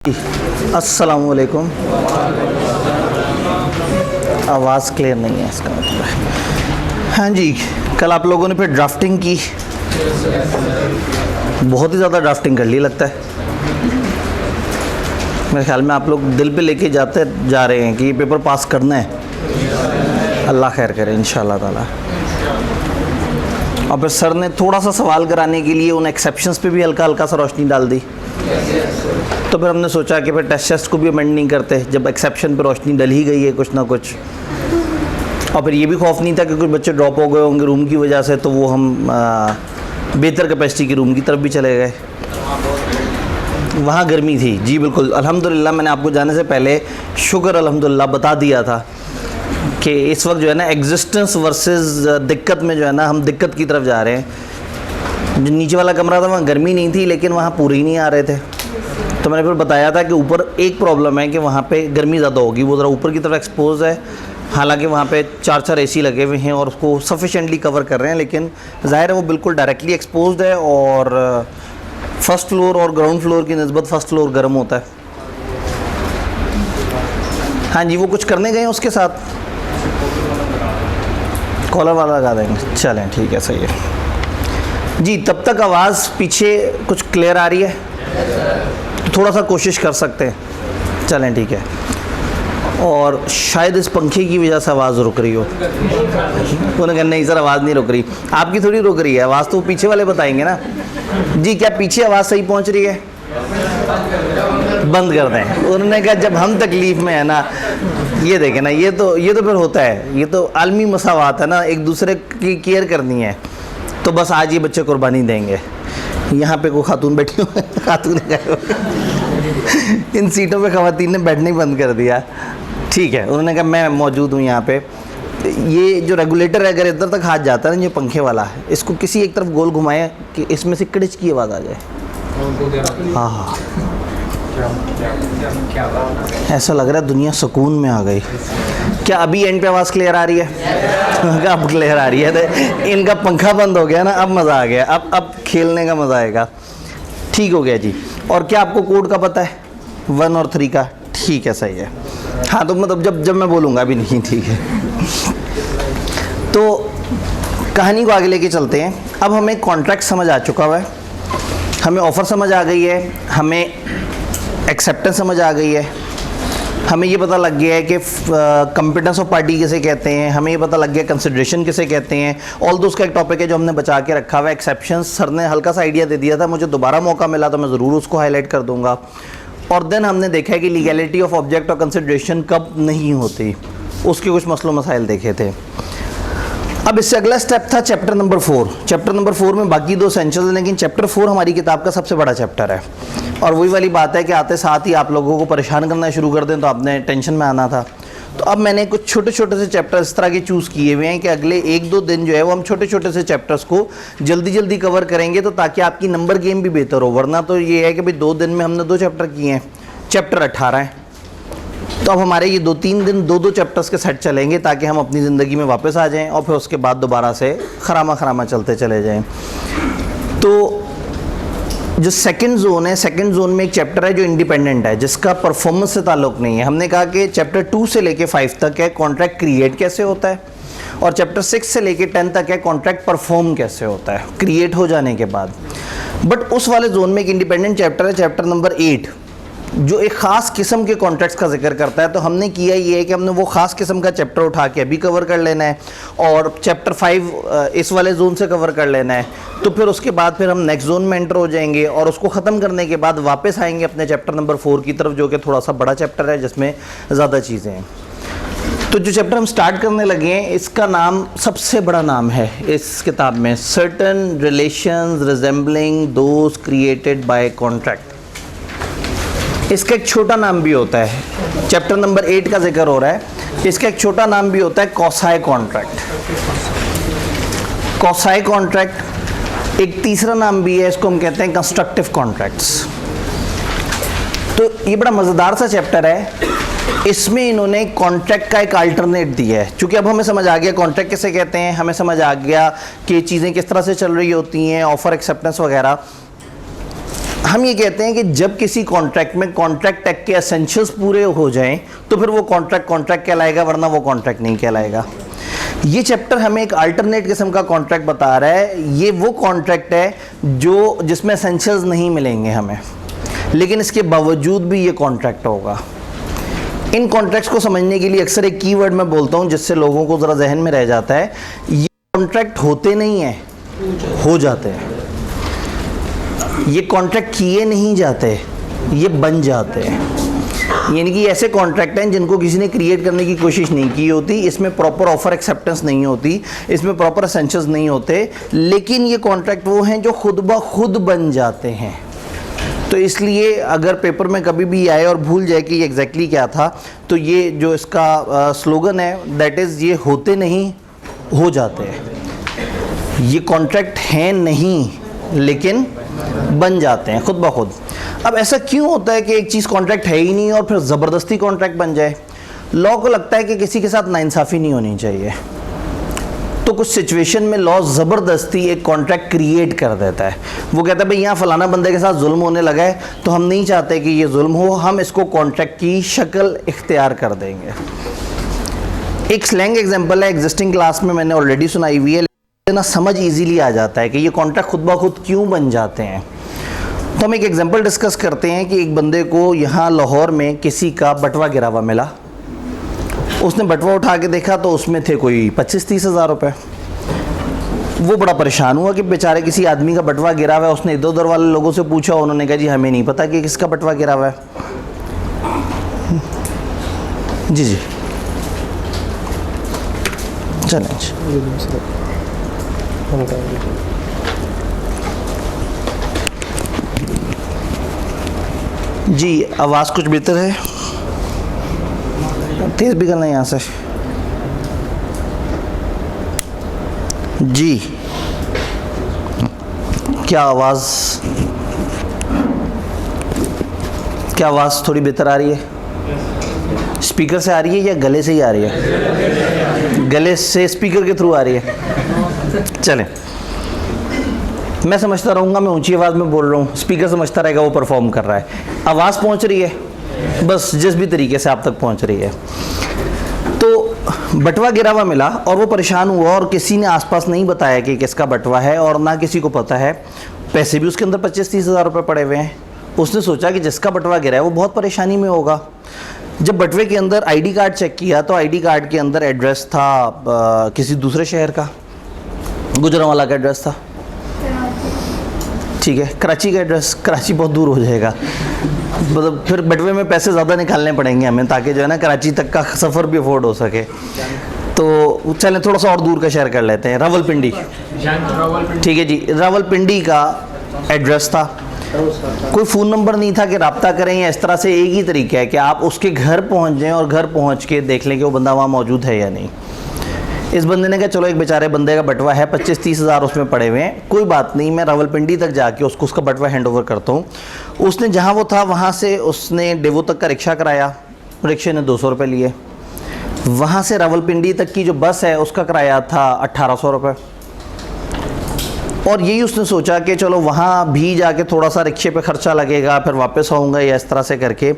अस्सलाम वालेकुम। आवाज़ क्लियर नहीं है इसका मतलब है। हाँ जी, कल आप लोगों ने फिर ड्राफ्टिंग की, बहुत ही ज़्यादा ड्राफ्टिंग कर ली लगता है। मेरे ख्याल में आप लोग दिल पे लेके जा रहे हैं कि ये पेपर पास करना है। अल्लाह खैर करे इंशाअल्लाह ताला। और फिर सर ने थोड़ा सा सवाल कराने के लिए उन एक्सेप्शंस पे भी हल्का हल्का सा रोशनी डाल दी। तो फिर हमने सोचा कि फिर टेस्ट को भी अमेंड नहीं करते जब एक्सेप्शन पर रोशनी डल ही गई है कुछ ना कुछ। और फिर ये भी खौफ नहीं था कि कुछ बच्चे ड्रॉप हो गए होंगे रूम की वजह से, तो वो हम बेहतर कैपेसिटी की रूम की तरफ भी चले गए। वहाँ गर्मी थी जी बिल्कुल। अल्हम्दुलिल्लाह मैंने आपको जाने से पहले शुक्र अल्हम्दुलिल्लाह बता दिया था कि इस वक्त जो है ना एग्जिस्टेंस वर्सेस दिक्कत में जो है ना हम दिक्कत की तरफ जा रहे हैं। जो नीचे वाला कमरा था वहाँ गर्मी नहीं थी, लेकिन वहाँ पूरे ही नहीं आ रहे थे। तो मैंने फिर बताया था कि ऊपर एक प्रॉब्लम है कि वहाँ पे गर्मी ज़्यादा होगी, वो ज़रा ऊपर की तरफ एक्सपोज है। हालांकि वहाँ पे 4 एसी लगे हुए हैं और उसको सफिशेंटली कवर कर रहे हैं, लेकिन ज़ाहिर है वो बिल्कुल डायरेक्टली एक्सपोज्ड है और फर्स्ट फ्लोर और ग्राउंड फ्लोर की निस्बत फर्स्ट फ्लोर गर्म होता है। हाँ जी, वो कुछ करने गए हैं उसके साथ, कॉलर वाला लगा देंगे। चलें ठीक है, सही है जी। तब तक आवाज़ पीछे कुछ क्लियर आ रही है, थोड़ा सा कोशिश कर सकते हैं। चलें ठीक है। और शायद इस पंखे की वजह से आवाज़ रुक रही हो। उन्होंने कहा नहीं सर आवाज़ नहीं रुक रही, आपकी थोड़ी रुक रही है आवाज़, तो पीछे वाले बताएंगे ना जी। क्या पीछे आवाज़ सही पहुंच रही है? बंद कर दें। उन्होंने कहा जब हम तकलीफ़ में है ना, ये देखें ना, ये तो फिर होता है, ये तो आलमी मसावात है ना, एक दूसरे की केयर करनी है। तो बस आज ये बच्चे कुर्बानी देंगे। यहाँ पे कोई खातून बैठी हुई है, खातून इन सीटों पे ख़वातीन ने बैठना ही बंद कर दिया। ठीक है, उन्होंने कहा मैं मौजूद हूँ यहाँ पे। ये जो रेगुलेटर है अगर इधर तक हाथ जाता है ना, जो पंखे वाला है, इसको किसी एक तरफ गोल घुमाएं कि इसमें से कड़िच की आवाज़ आ जाए। हाँ, ऐसा लग रहा है दुनिया सुकून में आ गई। क्या अभी एंड पे आवाज़ क्लियर आ रही है? अब क्लियर आ रही है। तो इनका पंखा बंद हो गया ना, अब मज़ा आ गया। अब खेलने का मज़ा आएगा। ठीक हो गया जी। और क्या आपको कोड का पता है 1 और 3 का? ठीक है, सही है। हाँ, तो मतलब जब मैं बोलूँगा अभी नहीं, ठीक है। तो कहानी को आगे लेके चलते हैं। अब हमें कॉन्ट्रैक्ट समझ आ चुका हुआ है, हमें ऑफ़र समझ आ गई है, हमें एक्सेप्टेंस समझ आ गई है, हमें ये पता लग गया है कि कंपिटेंस ऑफ पार्टी किसे कहते हैं, हमें ये पता लग गया कंसिडरेशन किसे कहते हैं। ऑल दो उसका एक टॉपिक है जो हमने बचा के रखा हुआ है। एक्सेप्शंस सर ने हल्का सा आइडिया दे दिया था, मुझे दोबारा मौका मिला तो मैं ज़रूर उसको हाईलाइट कर दूंगा। और देन हमने देखा है कि लीगैलिटी ऑफ ऑब्जेक्ट और कंसिडरेशन कब नहीं होती, उसके कुछ मसलो मसाइल देखे थे। अब इससे अगला स्टेप था चैप्टर नंबर 4। चैप्टर नंबर 4 में बाकी 2 एसेंशियल्स हैं, लेकिन चैप्टर 4 हमारी किताब का सबसे बड़ा चैप्टर है। और वही वाली बात है कि आते साथ ही आप लोगों को परेशान करना शुरू कर दें तो आपने टेंशन में आना था। तो अब मैंने कुछ छोटे छोटे से चैप्टर इस तरह के चूज़ किए हुए हैं कि अगले 1-2 दिन जो है वो हम छोटे छोटे से चैप्टर्स को जल्दी जल्दी कवर करेंगे, तो ताकि आपकी नंबर गेम भी बेहतर हो। वरना तो ये है कि भाई 2 दिन में हमने 2 चैप्टर किए हैं, चैप्टर 18 है। तो अब हमारे ये 2-3 दिन 2-2 चैप्टर्स के सेट चलेंगे ताकि हम अपनी ज़िंदगी में वापस आ जाएं और फिर उसके बाद दोबारा से खरामा चलते चले जाएं। तो जो सेकंड जोन है, सेकंड जोन में एक चैप्टर है जो इंडिपेंडेंट है, जिसका परफॉर्मेंस से ताल्लुक़ नहीं है। हमने कहा कि चैप्टर 2 से लेके 5 तक है कॉन्ट्रैक्ट क्रिएट कैसे होता है, और चैप्टर 6 से लेके 10 तक है कॉन्ट्रैक्ट परफॉर्म कैसे होता है क्रिएट हो जाने के बाद। बट उस वाले जोन में एक इंडिपेंडेंट चैप्टर है, चैप्टर नंबर 8, जो एक ख़ास किस्म के कॉन्ट्रैक्ट्स का जिक्र करता है। तो हमने किया ये है कि हमने वो ख़ास किस्म का चैप्टर उठा के अभी कवर कर लेना है, और चैप्टर 5 इस वाले जोन से कवर कर लेना है। तो फिर उसके बाद फिर हम नेक्स्ट जोन में एंटर हो जाएंगे, और उसको ख़त्म करने के बाद वापस आएंगे अपने चैप्टर नंबर 4 की तरफ, जो कि थोड़ा सा बड़ा चैप्टर है जिसमें ज़्यादा चीज़ें हैं। तो जो चैप्टर हम स्टार्ट करने लगे हैं, इसका नाम सबसे बड़ा नाम है इस किताब में, certain relations resembling those created by contract. इसका एक छोटा नाम भी होता है, चैप्टर नंबर 8 का जिक्र हो रहा है, इसका एक छोटा नाम भी होता है कॉसाई कॉन्ट्रैक्ट। कॉसाई कॉन्ट्रैक्ट एक तीसरा नाम भी है, इसको हम कहते हैं कंस्ट्रक्टिव कॉन्ट्रैक्ट्स। तो ये बड़ा मज़ेदार सा चैप्टर है। इसमें इन्होंने कॉन्ट्रैक्ट का एक अल्टरनेट दिया है। चूँकि अब हमें समझ आ गया कॉन्ट्रैक्ट किसे कहते हैं, हमें समझ आ गया कि चीज़ें किस तरह से चल रही होती हैं, ऑफ़र एक्सेप्टेंस वगैरह। हम ये कहते हैं कि जब किसी कॉन्ट्रैक्ट में कॉन्ट्रैक्ट टैग के एसेंशियल्स पूरे हो जाएं तो फिर वो कॉन्ट्रैक्ट कहलाएगा, वरना वो कॉन्ट्रैक्ट नहीं कहलाएगा। ये चैप्टर हमें एक अल्टरनेट किस्म का कॉन्ट्रैक्ट बता रहा है। ये वो कॉन्ट्रैक्ट है जिसमें एसेंशियल्स नहीं मिलेंगे हमें, लेकिन इसके बावजूद भी ये कॉन्ट्रैक्ट होगा। इन कॉन्ट्रैक्ट्स को समझने के लिए अक्सर एक कीवर्ड मैं बोलता हूँ जिससे लोगों को ज़रा जहन में रह जाता है। ये कॉन्ट्रैक्ट होते नहीं हैं, हो जाते हैं। ये कॉन्ट्रैक्ट किए नहीं जाते, ये बन जाते हैं। यानी कि ऐसे कॉन्ट्रैक्ट हैं जिनको किसी ने क्रिएट करने की कोशिश नहीं की होती, इसमें प्रॉपर ऑफर एक्सेप्टेंस नहीं होती, इसमें प्रॉपर एसेंशियल्स नहीं होते, लेकिन ये कॉन्ट्रैक्ट वो हैं जो खुद ब खुद बन जाते हैं। तो इसलिए अगर पेपर में कभी भी आए और भूल जाए कि ये एग्जैक्टली क्या था, तो ये जो इसका स्लोगन है दैट इज़ ये होते नहीं, हो जाते हैं। ये कॉन्ट्रैक्ट हैं नहीं, लेकिन बन जाते हैं खुद ब खुद। अब ऐसा क्यों होता है कि एक चीज़ कॉन्ट्रैक्ट है ही नहीं और फिर ज़बरदस्ती कॉन्ट्रैक्ट बन जाए? लॉ को लगता है कि किसी के साथ नाइंसाफ़ी नहीं होनी चाहिए, तो कुछ सिचुएशन में लॉ ज़बरदस्ती एक कॉन्ट्रैक्ट क्रिएट कर देता है। वो कहता है भाई यहाँ फलाना बंदे के साथ जुल्म होने लगा है, तो हम नहीं चाहते कि ये जुल्म हो, हम इसको कॉन्ट्रैक्ट की शक्ल इख्तियार कर देंगे। एक स्लैंग एग्जांपल है, एग्जिस्टिंग क्लास में मैंने ऑलरेडी सुनाई हुई है, लेकिन ना समझ इजीली आ जाता है कि ये कॉन्ट्रैक्ट खुद ब खुद क्यों बन जाते हैं। तो हम एक एग्जांपल डिस्कस करते हैं कि एक बंदे को यहाँ लाहौर में किसी का बटवा गिरा हुआ मिला। उसने बटवा उठा के देखा तो उसमें थे कोई 25-30 हज़ार रुपये। वो बड़ा परेशान हुआ कि बेचारे किसी आदमी का बटवा गिरा हुआ है। उसने इधर उधर वाले लोगों से पूछा, उन्होंने कहा जी हमें नहीं पता कि किसका बटवा गिरा हुआ है। जी जी चलें जी, आवाज़ कुछ बेहतर है, तेज़ भी करना है यहाँ से। जी क्या आवाज़ थोड़ी बेहतर आ रही है? स्पीकर से आ रही है या गले से ही आ रही है? गले से स्पीकर के थ्रू आ रही है। चलें, मैं समझता रहूँगा, मैं ऊंची आवाज़ में बोल रहा हूँ, स्पीकर समझता रहेगा वो परफॉर्म कर रहा है। आवाज़ पहुँच रही है, बस जिस भी तरीके से आप तक पहुँच रही है। तो बटवा गिरा हुआ मिला और वो परेशान हुआ और किसी ने आसपास नहीं बताया कि किसका बटवा है और ना किसी को पता है। पैसे भी उसके अंदर 25-30 हज़ार रुपये पड़े हुए हैं। उसने सोचा कि जिसका बटवा गिरा है वो बहुत परेशानी में होगा। जब बटवे के अंदर आईडी कार्ड चेक किया तो आईडी कार्ड के अंदर एड्रेस था किसी दूसरे शहर का, गुजरांवाला का एड्रेस था। ठीक है, कराची का एड्रेस, कराची बहुत दूर हो जाएगा, मतलब फिर बटवे में पैसे ज़्यादा निकालने पड़ेंगे हमें ताकि जो है ना कराची तक का सफ़र भी अफोर्ड हो सके। तो चलें थोड़ा सा और दूर का शहर कर लेते हैं, रावलपिंडी। ठीक है जी, रावलपिंडी का एड्रेस था। कोई फ़ोन नंबर नहीं था कि रब्ता करें या इस तरह से। एक ही तरीका है कि आप उसके घर पहुंच जाएं और घर पहुंच के देख लें कि वो बंदा वहाँ मौजूद है या नहीं। इस बंदे ने कहा चलो एक बेचारे बंदे का बटवा है, 25-30 हज़ार उसमें पड़े हुए हैं, कोई बात नहीं, मैं रावलपिंडी तक जाके उसको उसका बटवा हैंड ओवर करता हूँ। उसने जहाँ वो था वहाँ से उसने डेवो तक का रिक्शा कराया, रिक्शे ने 200 रुपये लिए। वहाँ से रावलपिंडी तक की जो बस है उसका किराया था 1800 रुपये। और यही उसने सोचा कि चलो वहाँ भी जाके थोड़ा सा रिक्शे पे खर्चा लगेगा, फिर वापस आऊँगा या इस तरह से करके।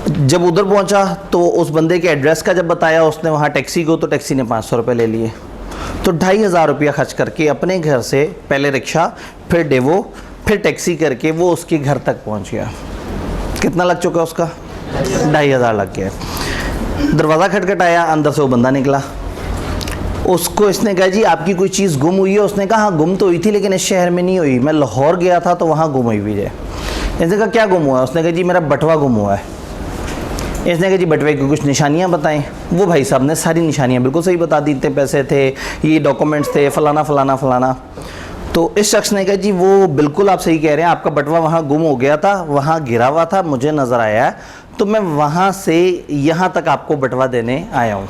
जब उधर पहुंचा तो उस बंदे के एड्रेस का जब बताया उसने वहाँ टैक्सी को, तो टैक्सी ने 500 रुपये ले लिए। तो 2500 रुपया खर्च करके अपने घर से पहले रिक्शा, फिर डेवो, फिर टैक्सी करके वो उसके घर तक पहुँच गया। कितना लग चुका उसका? 2500 लग गया। दरवाज़ा खटखटाया, अंदर से वो बंदा निकला। उसको इसने कहा जी आपकी कोई चीज़ गुम हुई है? उसने कहा हाँ गुम तो हुई थी लेकिन इस शहर में नहीं हुई, मैं लाहौर गया था तो वहाँ गुम हुई है। इसने कहा क्या गुम हुआ है? उसने कहा जी मेरा बटवा गुम हुआ है। इसने कहा जी बटवे की कुछ निशानियाँ बताएं। वो भाई साहब ने सारी निशानियाँ बिल्कुल सही बता दी, इतने पैसे थे, ये डॉक्यूमेंट्स थे, फ़लाना फ़लाना फ़लाना। तो इस शख्स ने कहा जी वो बिल्कुल आप सही कह रहे हैं, आपका बटवा वहाँ गुम हो गया था, वहाँ गिरा हुआ था, मुझे नज़र आया, तो मैं वहाँ से यहाँ तक आपको बटवा देने आया हूँ।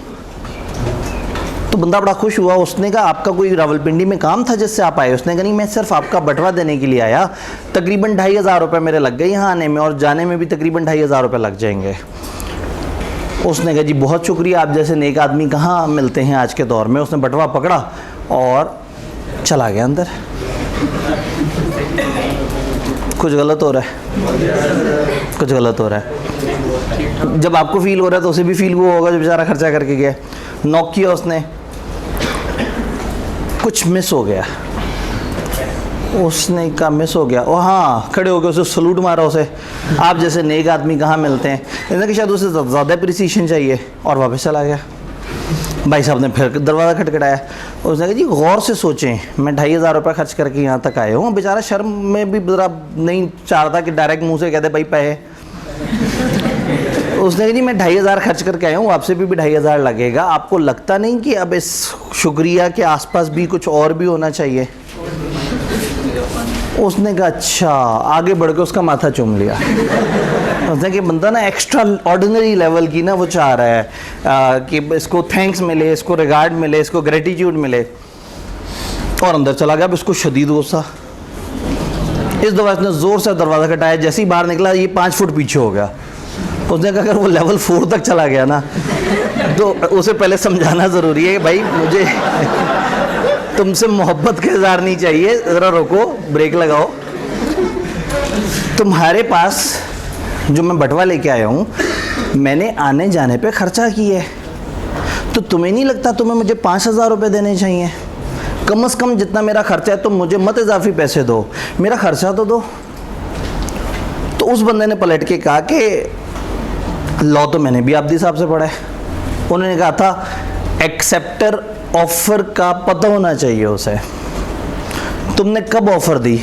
तो बंदा बड़ा खुश हुआ। उसने कहा आपका कोई रावलपिंडी में काम था जिससे आप आए? उसने कहा नहीं, मैं सिर्फ आपका बटवा देने के लिए आया, तकरीबन 2500 रुपये मेरे लग गए यहाँ आने में और जाने में भी तकरीबन 2500 रुपये लग जाएंगे। उसने कहा जी बहुत शुक्रिया, आप जैसे नेक आदमी कहाँ मिलते हैं आज के दौर में। उसने बटवा पकड़ा और चला गया अंदर। कुछ गलत हो रहा है, कुछ गलत हो रहा है। जब आपको फील हो रहा है तो उसे भी फील हुआ होगा, जो बेचारा खर्चा करके गया, नॉक किया उसने, कुछ मिस हो गया, उसने कहा मिस हो गया, ओ हाँ, खड़े हो गए, उसे सलूट मारा उसे। आप जैसे नेक आदमी कहाँ मिलते हैं, इन्हें कि शायद उसे ज़्यादा अप्रिसिएशन चाहिए, और वापस चला गया। भाई साहब ने फिर दरवाज़ा खटखटाया, उसने कहा जी गौर से सोचें, मैं 2500 रुपये खर्च करके यहाँ तक आए हूँ। बेचारा शर्म में भी ज़रा नहीं चाहता कि डायरेक्ट मुंह से कहते भाई पैसे। उसने कहा जी मैं 2500 खर्च करके आया हूँ, आपसे भी 2500 लगेगा, आपको लगता नहीं कि अब इस शुक्रिया के आसपास भी कुछ और भी होना चाहिए? उसने कहा अच्छा, आगे बढ़ के उसका माथा चूम लिया। उसने कि बंदा ना एक्स्ट्रा ऑर्डिनरी लेवल की ना वो चाह रहा है कि इसको थैंक्स मिले, इसको रिगार्ड मिले, इसको ग्रेटिट्यूड मिले, और अंदर चला गया। अब इसको शदीद गुस्सा, इस दफ़ा इसने ज़ोर से दरवाज़ा खटाया, जैसे ही बाहर निकला ये 5 फुट पीछे हो गया। उसने कहा अगर वो लेवल 4 तक चला गया ना तो उसे पहले समझाना ज़रूरी है कि भाई मुझे तुमसे मोहब्बत का इज़हार नहीं चाहिए, ज़रा रोको, ब्रेक लगाओ। तुम्हारे पास जो मैं बटवा लेके आया हूँ, मैंने आने जाने पे खर्चा किया है, तो तुम्हें नहीं लगता तुम्हें मुझे 5000 रुपये देने चाहिए? कम से कम जितना मेरा खर्चा है तुम मुझे मत इजाफी पैसे दो, मेरा खर्चा तो दो। तो उस बंदे ने पलट के कहा कि लॉ तो मैंने भी आब्दी साहब से पढ़ा है। उन्होंने कहा था एक्सेप्टर ऑफर का पता होना चाहिए उसे। तुमने कब ऑफ़र दी?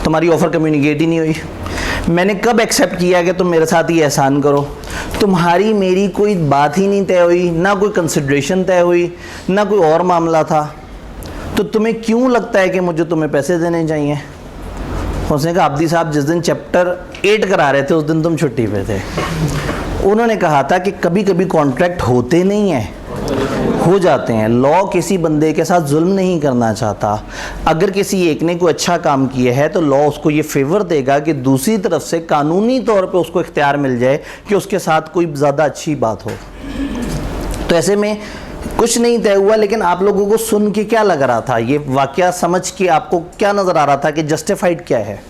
तुम्हारी ऑफ़र कम्युनिकेट ही नहीं हुई। मैंने कब एक्सेप्ट किया कि तुम मेरे साथ ये एहसान करो? तुम्हारी मेरी कोई बात ही नहीं तय हुई, ना कोई कंसिड्रेशन तय हुई, ना कोई और मामला था, तो तुम्हें क्यों लगता है कि मुझे तुम्हें पैसे देने चाहिए? उसने कहा आब्दी साहब जिस दिन चैप्टर 8 करा रहे थे उस दिन तुम छुट्टी पे थे। उन्होंने कहा था कि कभी कभी कॉन्ट्रैक्ट होते नहीं हैं, हो जाते हैं। लॉ किसी बंदे के साथ जुल्म नहीं करना चाहता। अगर किसी एक ने कोई अच्छा काम किया है तो लॉ उसको ये फेवर देगा कि दूसरी तरफ से कानूनी तौर पे उसको इख्तियार मिल जाए कि उसके साथ कोई ज़्यादा अच्छी बात हो। तो ऐसे में कुछ नहीं तय हुआ, लेकिन आप लोगों को सुन के क्या लग रहा था, ये वाकया समझ के आपको क्या नज़र आ रहा था कि जस्टिफाइड क्या है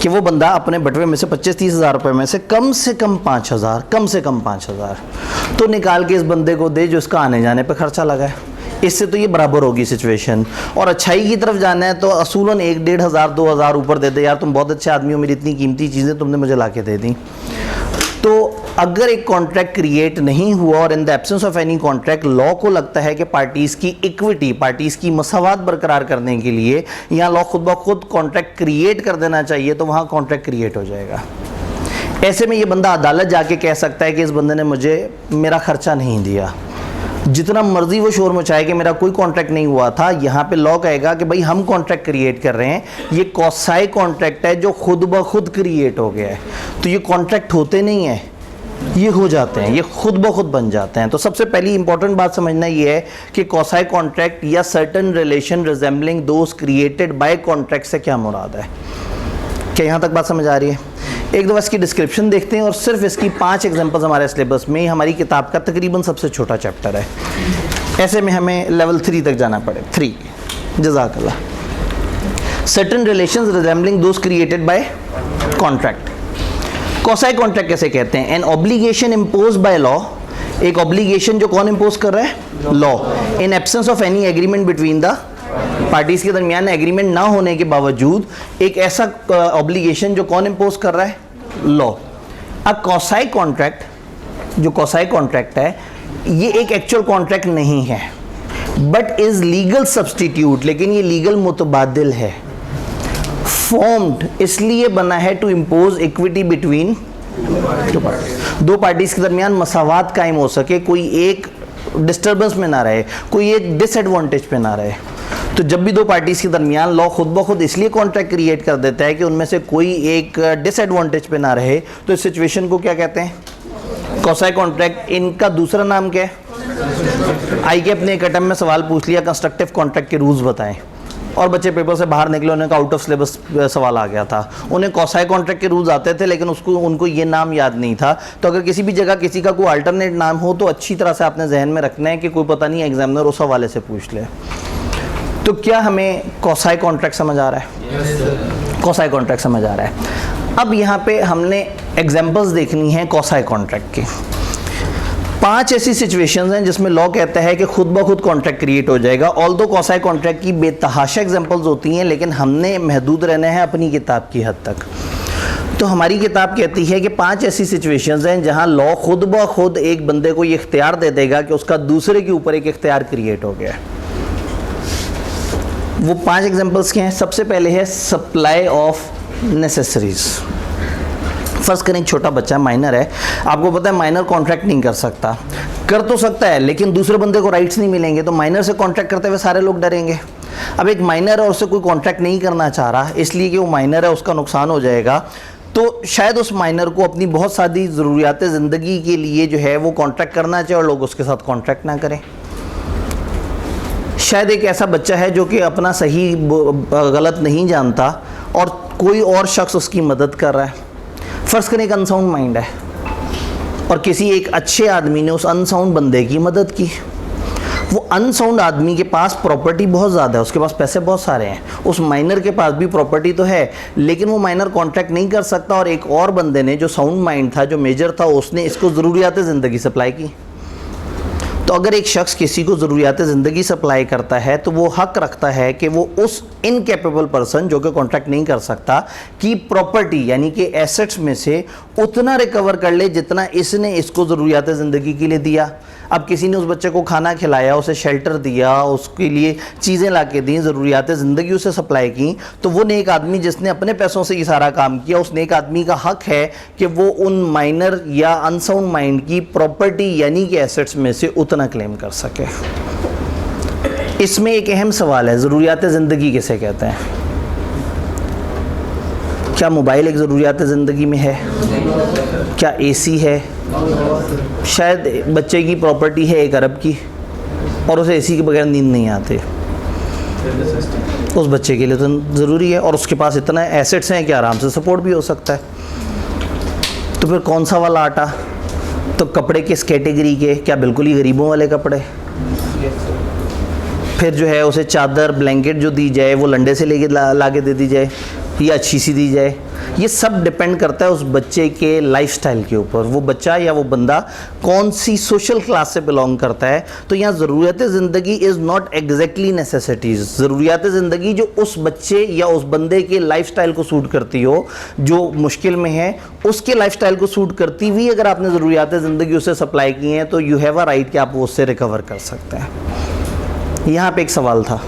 कि वो बंदा अपने बटवे में से 25-30 हज़ार रुपये में से कम 5000, कम से कम 5000 तो निकाल के इस बंदे को दे जो इसका आने जाने पे खर्चा लगा है। इससे तो ये बराबर होगी सिचुएशन। और अच्छाई की तरफ जाना है तो असूलन 1-1.5 ऊपर दे दे, यार तुम बहुत अच्छे आदमी हो, मेरी इतनी कीमती चीज़ें तुमने मुझे ला के दे दी। तो अगर एक कॉन्ट्रैक्ट क्रिएट नहीं हुआ और in the absence of any contract law को लगता है कि पार्टीज़ की इक्विटी, पार्टीज़ की मसावात बरकरार करने के लिए यहाँ लॉ खुद ब खुद कॉन्ट्रैक्ट क्रिएट कर देना चाहिए, तो वहाँ कॉन्ट्रैक्ट क्रिएट हो जाएगा। ऐसे में ये बंदा अदालत जाके कह सकता है कि इस बंदे ने मुझे मेरा खर्चा नहीं दिया, जितना मर्जी वो शोर मचाए कि मेरा कोई कॉन्ट्रैक्ट नहीं हुआ था। यहाँ पे लॉ कहेगा कि भाई हम कॉन्ट्रैक्ट क्रिएट कर रहे हैं, ये कॉसाई कॉन्ट्रैक्ट है जो खुद ब खुद क्रिएट हो गया है। तो ये कॉन्ट्रैक्ट होते नहीं हैं, ये हो जाते हैं, ये खुद ब खुद बन जाते हैं। तो सबसे पहली इंपॉर्टेंट बात समझना ये है कि कॉसाई कॉन्ट्रैक्ट या certain relation resembling those created by contract से क्या मुराद है। क्या यहाँ तक बात समझ आ रही है? एक दफ़ा इसकी डिस्क्रिप्शन देखते हैं और सिर्फ इसकी 5 एग्जांपल्स हमारे सिलेबस में, हमारी किताब का तकरीबन सबसे छोटा चैप्टर है। ऐसे में हमें लेवल 3 तक जाना पड़े। 3 जज़ाकल्लाह। Certain relations resembling those created by contract. Quasi contract कैसे कहते हैं? An obligation impose by law, एक ऑब्लिगेशन जो कौन इम्पोज कर रहा है? Law. In absence of any agreement between the parties के दरमियान एग्रीमेंट ना होने के बावजूद एक ऐसा ऑब्लिगेशन जो कौन इम्पोज कर रहा है? लॉ। अ कॉसाई कॉन्ट्रैक्ट, जो कॉसाई कॉन्ट्रैक्ट है, ये एक एक्चुअल कॉन्ट्रैक्ट नहीं है बट इज लीगल सब्सटीट्यूट, लेकिन ये लीगल मुतबादिल है। फॉर्म्ड इसलिए बना है टू इम्पोज इक्विटी बिटवीन दो पार्टीज के दरमियान मसावात कायम हो सके, कोई एक डिस्टर्बेंस में ना रहे, कोई एक डिसएडवांटेज पे ना रहे। तो जब भी दो पार्टीज के दरमियान लॉ खुद ब खुद इसलिए कॉन्ट्रैक्ट क्रिएट कर देता है कि उनमें से कोई एक डिसएडवांटेज पे ना रहे, तो इस सिचुएशन को क्या कहते हैं? कॉसाई कॉन्ट्रैक्ट। इनका दूसरा नाम क्या है? आई के अपने एक अटैम्प्ट में सवाल पूछ लिया कंस्ट्रक्टिव कॉन्ट्रैक्ट के रूल्स बताएं, और बच्चे पेपर से बाहर निकले, उन्हें आउट ऑफ सिलेबस सवाल आ गया था। उन्हें कॉसाई कॉन्ट्रैक्ट के रूल्स आते थे लेकिन उनको ये नाम याद नहीं था। तो अगर किसी भी जगह किसी का कोई अल्टरनेट नाम हो तो अच्छी तरह से आपने जहन में रखना है कि कोई पता नहीं एग्जामिनर उस हवाले से पूछ ले। तो क्या हमें कॉसाई कॉन्ट्रैक्ट समझ आ रहा है? कॉसाई कॉन्ट्रैक्ट समझ आ रहा है। अब यहाँ पे हमने एग्जांपल्स देखनी है कॉसाई कॉन्ट्रैक्ट की। 5 ऐसी सिचुएशंस हैं जिसमें लॉ कहता है कि खुद ब खुद कॉन्ट्रैक्ट क्रिएट हो जाएगा। ऑल्दो कॉसाई कॉन्ट्रैक्ट की बेतहाशा एग्जांपल्स होती हैं, लेकिन हमने महदूद रहना है अपनी किताब की हद तक। तो हमारी किताब कहती है कि 5 ऐसी सिचुएशंस हैं जहां लॉ खुद ब खुद एक बंदे को ये इख्तियार दे देगा कि उसका दूसरे के ऊपर एक इख्तियार क्रिएट हो गया। वो 5 एग्जांपल्स के हैं। सबसे पहले है सप्लाई ऑफ नेसेसरीज। फर्ज करें एक छोटा बच्चा माइनर है, आपको पता है माइनर कॉन्ट्रैक्ट नहीं कर सकता, कर तो सकता है लेकिन दूसरे बंदे को राइट्स नहीं मिलेंगे, तो माइनर से कॉन्ट्रैक्ट करते हुए सारे लोग डरेंगे। अब एक माइनर है, उससे कोई कॉन्ट्रैक्ट नहीं करना चाह रहा इसलिए कि वो माइनर है, उसका नुकसान हो जाएगा, तो शायद उस माइनर को अपनी बहुत सारी ज़रूरियात ज़िंदगी के लिए जो है वो कॉन्ट्रैक्ट करना चाहिए और लोग उसके साथ कॉन्ट्रैक्ट ना करें। शायद एक ऐसा बच्चा है जो कि अपना सही गलत नहीं जानता और कोई और शख्स उसकी मदद कर रहा है। फ़र्ज़ करें एक अनसाउंड माइंड है और किसी एक अच्छे आदमी ने उस अनसाउंड बंदे की मदद की। वो अनसाउंड आदमी के पास प्रॉपर्टी बहुत ज़्यादा है, उसके पास पैसे बहुत सारे हैं, उस माइनर के पास भी प्रॉपर्टी तो है, लेकिन वो माइनर कॉन्ट्रैक्ट नहीं कर सकता और एक और बंदे ने जो साउंड माइंड था, जो मेजर था, उसने इसको ज़रूरियात ज़िंदगी सप्लाई की। तो अगर एक शख्स किसी को ज़रूरियात ज़िंदगी सप्लाई करता है तो वो हक रखता है कि वो उस इनकेपेबल पर्सन जो कि कॉन्ट्रैक्ट नहीं कर सकता की प्रॉपर्टी यानी कि एसेट्स में से उतना रिकवर कर ले जितना इसने इसको ज़रूरियात ज़िंदगी के लिए दिया। अब किसी ने उस बच्चे को खाना खिलाया, उसे शेल्टर दिया, उसके लिए चीज़ें ला के दी, ज़रूरियात ज़िंदगी उसे सप्लाई की, तो वो नेक आदमी जिसने अपने पैसों से ये सारा काम किया, उस नेक आदमी का हक है कि वो उन माइनर या अनसाउंड माइंड की प्रॉपर्टी यानी कि एसेट्स में से उतना क्लेम कर सके। इसमें एक अहम सवाल है, ज़रूरियात ज़िंदगी किसे कहते हैं? क्या मोबाइल एक ज़रूरियात ज़िंदगी में है? क्या एसी है? शायद बच्चे की प्रॉपर्टी है 1 अरब की और उसे एसी के बगैर नींद नहीं आती, उस बच्चे के लिए तो ज़रूरी है और उसके पास इतना एसेट्स हैं कि आराम से सपोर्ट भी हो सकता है। तो फिर कौन सा वाला आटा? तो कपड़े किस कैटेगरी के? क्या बिल्कुल ही गरीबों वाले कपड़े? फिर जो है उसे चादर ब्लैंकेट जो दी जाए वो लंडे से लेके ला के दे दी जाए या अच्छी सी दी जाए। ये सब डिपेंड करता है उस बच्चे के लाइफस्टाइल के ऊपर, वो बच्चा या वो बंदा कौन सी सोशल क्लास से बिलोंग करता है। तो यहाँ ज़रूरियात ज़िंदगी इज़ नॉट एग्जैक्टली नेसेसिटीज़। ज़रूरियात ज़िंदगी जो उस बच्चे या उस बंदे के लाइफस्टाइल को सूट करती हो, जो मुश्किल में है उसके लाइफस्टाइल को सूट करती हुई अगर आपने ज़रूरियात ज़िंदगी उसे सप्लाई की हैं तो यू हैव अ राइट कि आप वो उससे रिकवर कर सकते हैं। यहाँ पे एक सवाल था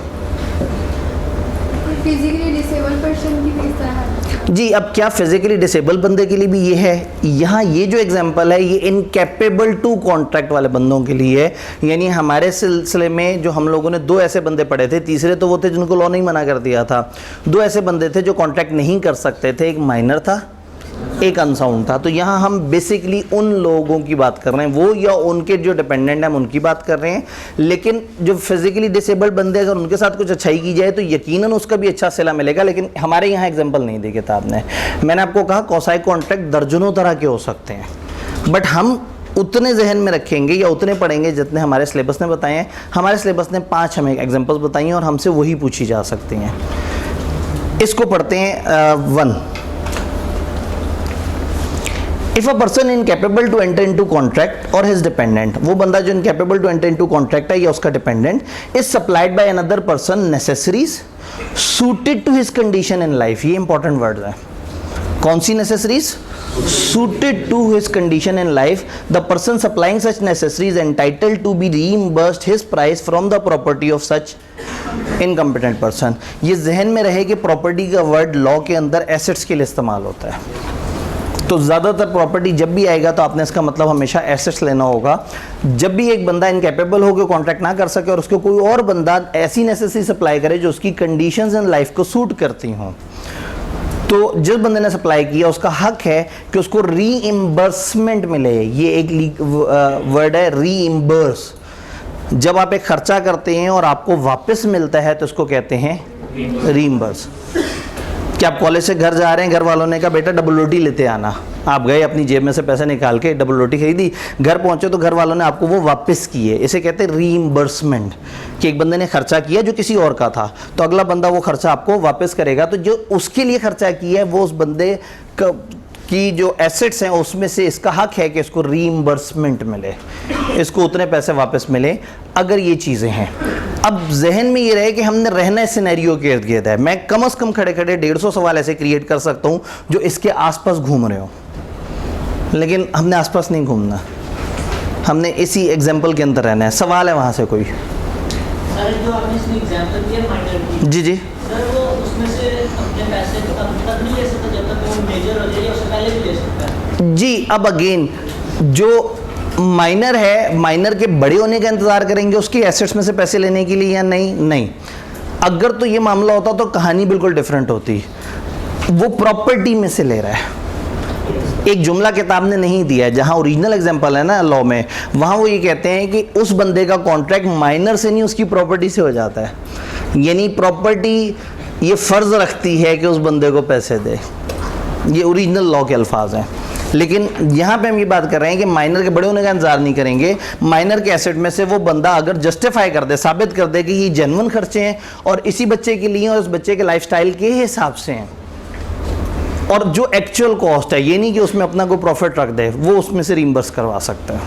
फिजिकली डिसेबल पर्सन की भी इस तरह है जी। अब क्या फिजिकली डिसेबल बंदे के लिए भी ये है? यहाँ ये जो एग्जांपल है ये इनकैपेबल टू कॉन्ट्रैक्ट वाले बंदों के लिए है। यानी हमारे सिलसिले में जो हम लोगों ने 2 ऐसे बंदे पढ़े थे, तीसरे तो वो थे जिनको लॉ नहीं मना कर दिया था। 2 ऐसे बंदे थे जो कॉन्ट्रैक्ट नहीं कर सकते थे, एक माइनर था, एक अनसाउंड था। तो यहाँ हम बेसिकली उन लोगों की बात कर रहे हैं, वो या उनके जो डिपेंडेंट हैं हम उनकी बात कर रहे हैं। लेकिन जो फिजिकली डिसेबल्ड बंदे अगर उनके साथ कुछ अच्छाई की जाए तो यकीनन उसका भी अच्छा सिला मिलेगा। लेकिन हमारे यहाँ एग्जांपल नहीं दी किताब ने। मैंने आपको कहा कॉसाई कॉन्ट्रैक्ट दर्जनों तरह के हो सकते हैं, बट हम उतने जहन में रखेंगे या उतने पढ़ेंगे जितने हमारे सिलेबस ने बताए हैं। हमारे सिलेबस ने 5 हमें एग्जाम्पल्स बताई हैं और हमसे वही पूछी जा सकती हैं। इसको पढ़ते हैं 1। If a person incapable to enter into contract or his dependent, वो बंदा जो incapable to enter into contract है या उसका dependent is supplied by another person necessaries suited to his condition in life। ये important words है। कौन सी necessaries? Suited to his condition in life, the person supplying such necessaries entitled to be reimbursed his price from the property of such incompetent person। ये जहन में रहे कि property का word law के अंदर एसेट्स के लिए इस्तेमाल होता है। तो ज़्यादातर प्रॉपर्टी जब भी आएगा तो आपने इसका मतलब हमेशा एसेट्स लेना होगा। जब भी एक बंदा इनकैपेबल हो के कॉन्ट्रैक्ट ना कर सके और उसको कोई और बंदा ऐसी नेसेसिटी सप्लाई करे जो उसकी कंडीशंस इन लाइफ को सूट करती हों, तो जिस बंदे ने सप्लाई किया उसका हक है कि उसको रीइम्बर्समेंट मिले। ये एक वर्ड है रीइम्बर्स। जब आप एक खर्चा करते हैं और आपको वापस मिलता है तो उसको कहते हैं रीइम्बर्स। कि आप कॉलेज से घर जा रहे हैं, घर वालों ने कहा बेटा डबल रोटी लेते आना, आप गए अपनी जेब में से पैसे निकाल के डबल रोटी खरीदी, घर पहुंचे तो घर वालों ने आपको वो वापस किए। इसे कहते हैं रीइंबर्समेंट, कि एक बंदे ने खर्चा किया जो किसी और का था, तो अगला बंदा वो खर्चा आपको वापस करेगा। तो जो उसके लिए खर्चा किया है वो उस बंदे की जो एसेट्स हैं उसमें से इसका हक है कि इसको रीइंबर्समेंट मिले, इसको उतने पैसे वापस मिले, अगर ये चीज़ें हैं। अब जहन में ये रहे कि हमने रहना इस सिनेरियो के इर्द गिर्द है। मैं कम से कम खड़े खड़े 150 सवाल ऐसे क्रिएट कर सकता हूँ जो इसके आसपास घूम रहे हो, लेकिन हमने आसपास नहीं घूमना, हमने इसी एग्जाम्पल के अंदर रहना है। सवाल है वहाँ से कोई? सर जो आपने इसमें एग्जांपल दिया माइनर की, जी जी सर वो उसमें से अपने पैसे तब तक नहीं ले सकता जब तक वो मेजर हो जाए, उससे पहले भी ले सकता है जी। अब अगेन जो माइनर है, माइनर के बड़े होने का इंतज़ार करेंगे उसकी एसेट्स में से पैसे लेने के लिए या नहीं? नहीं। अगर तो ये मामला होता तो कहानी बिल्कुल डिफरेंट होती। वो प्रॉपर्टी में से ले रहा है, एक जुमला किताब ने नहीं दिया है। जहाँ ओरिजिनल एग्जांपल है ना लॉ में, वहाँ वो ये कहते हैं कि उस बंदे का कॉन्ट्रैक्ट माइनर से नहीं उसकी प्रॉपर्टी से हो जाता है। यानी प्रॉपर्टी ये फ़र्ज़ रखती है कि उस बंदे को पैसे दे, ये ओरिजिनल लॉ के अल्फाज हैं। लेकिन यहाँ पे हम ये बात कर रहे हैं कि माइनर के बड़े होने का इंतजार नहीं करेंगे। माइनर के एसेट में से वो बंदा अगर जस्टिफाई कर दे, साबित कर दे कि ये जेन्युइन खर्चे हैं और इसी बच्चे के लिए और उस बच्चे के लाइफस्टाइल के हिसाब से हैं, और जो एक्चुअल कॉस्ट है, ये नहीं कि उसमें अपना कोई प्रॉफिट रख दे, वो उसमें से रिम्बर्स करवा सकता है।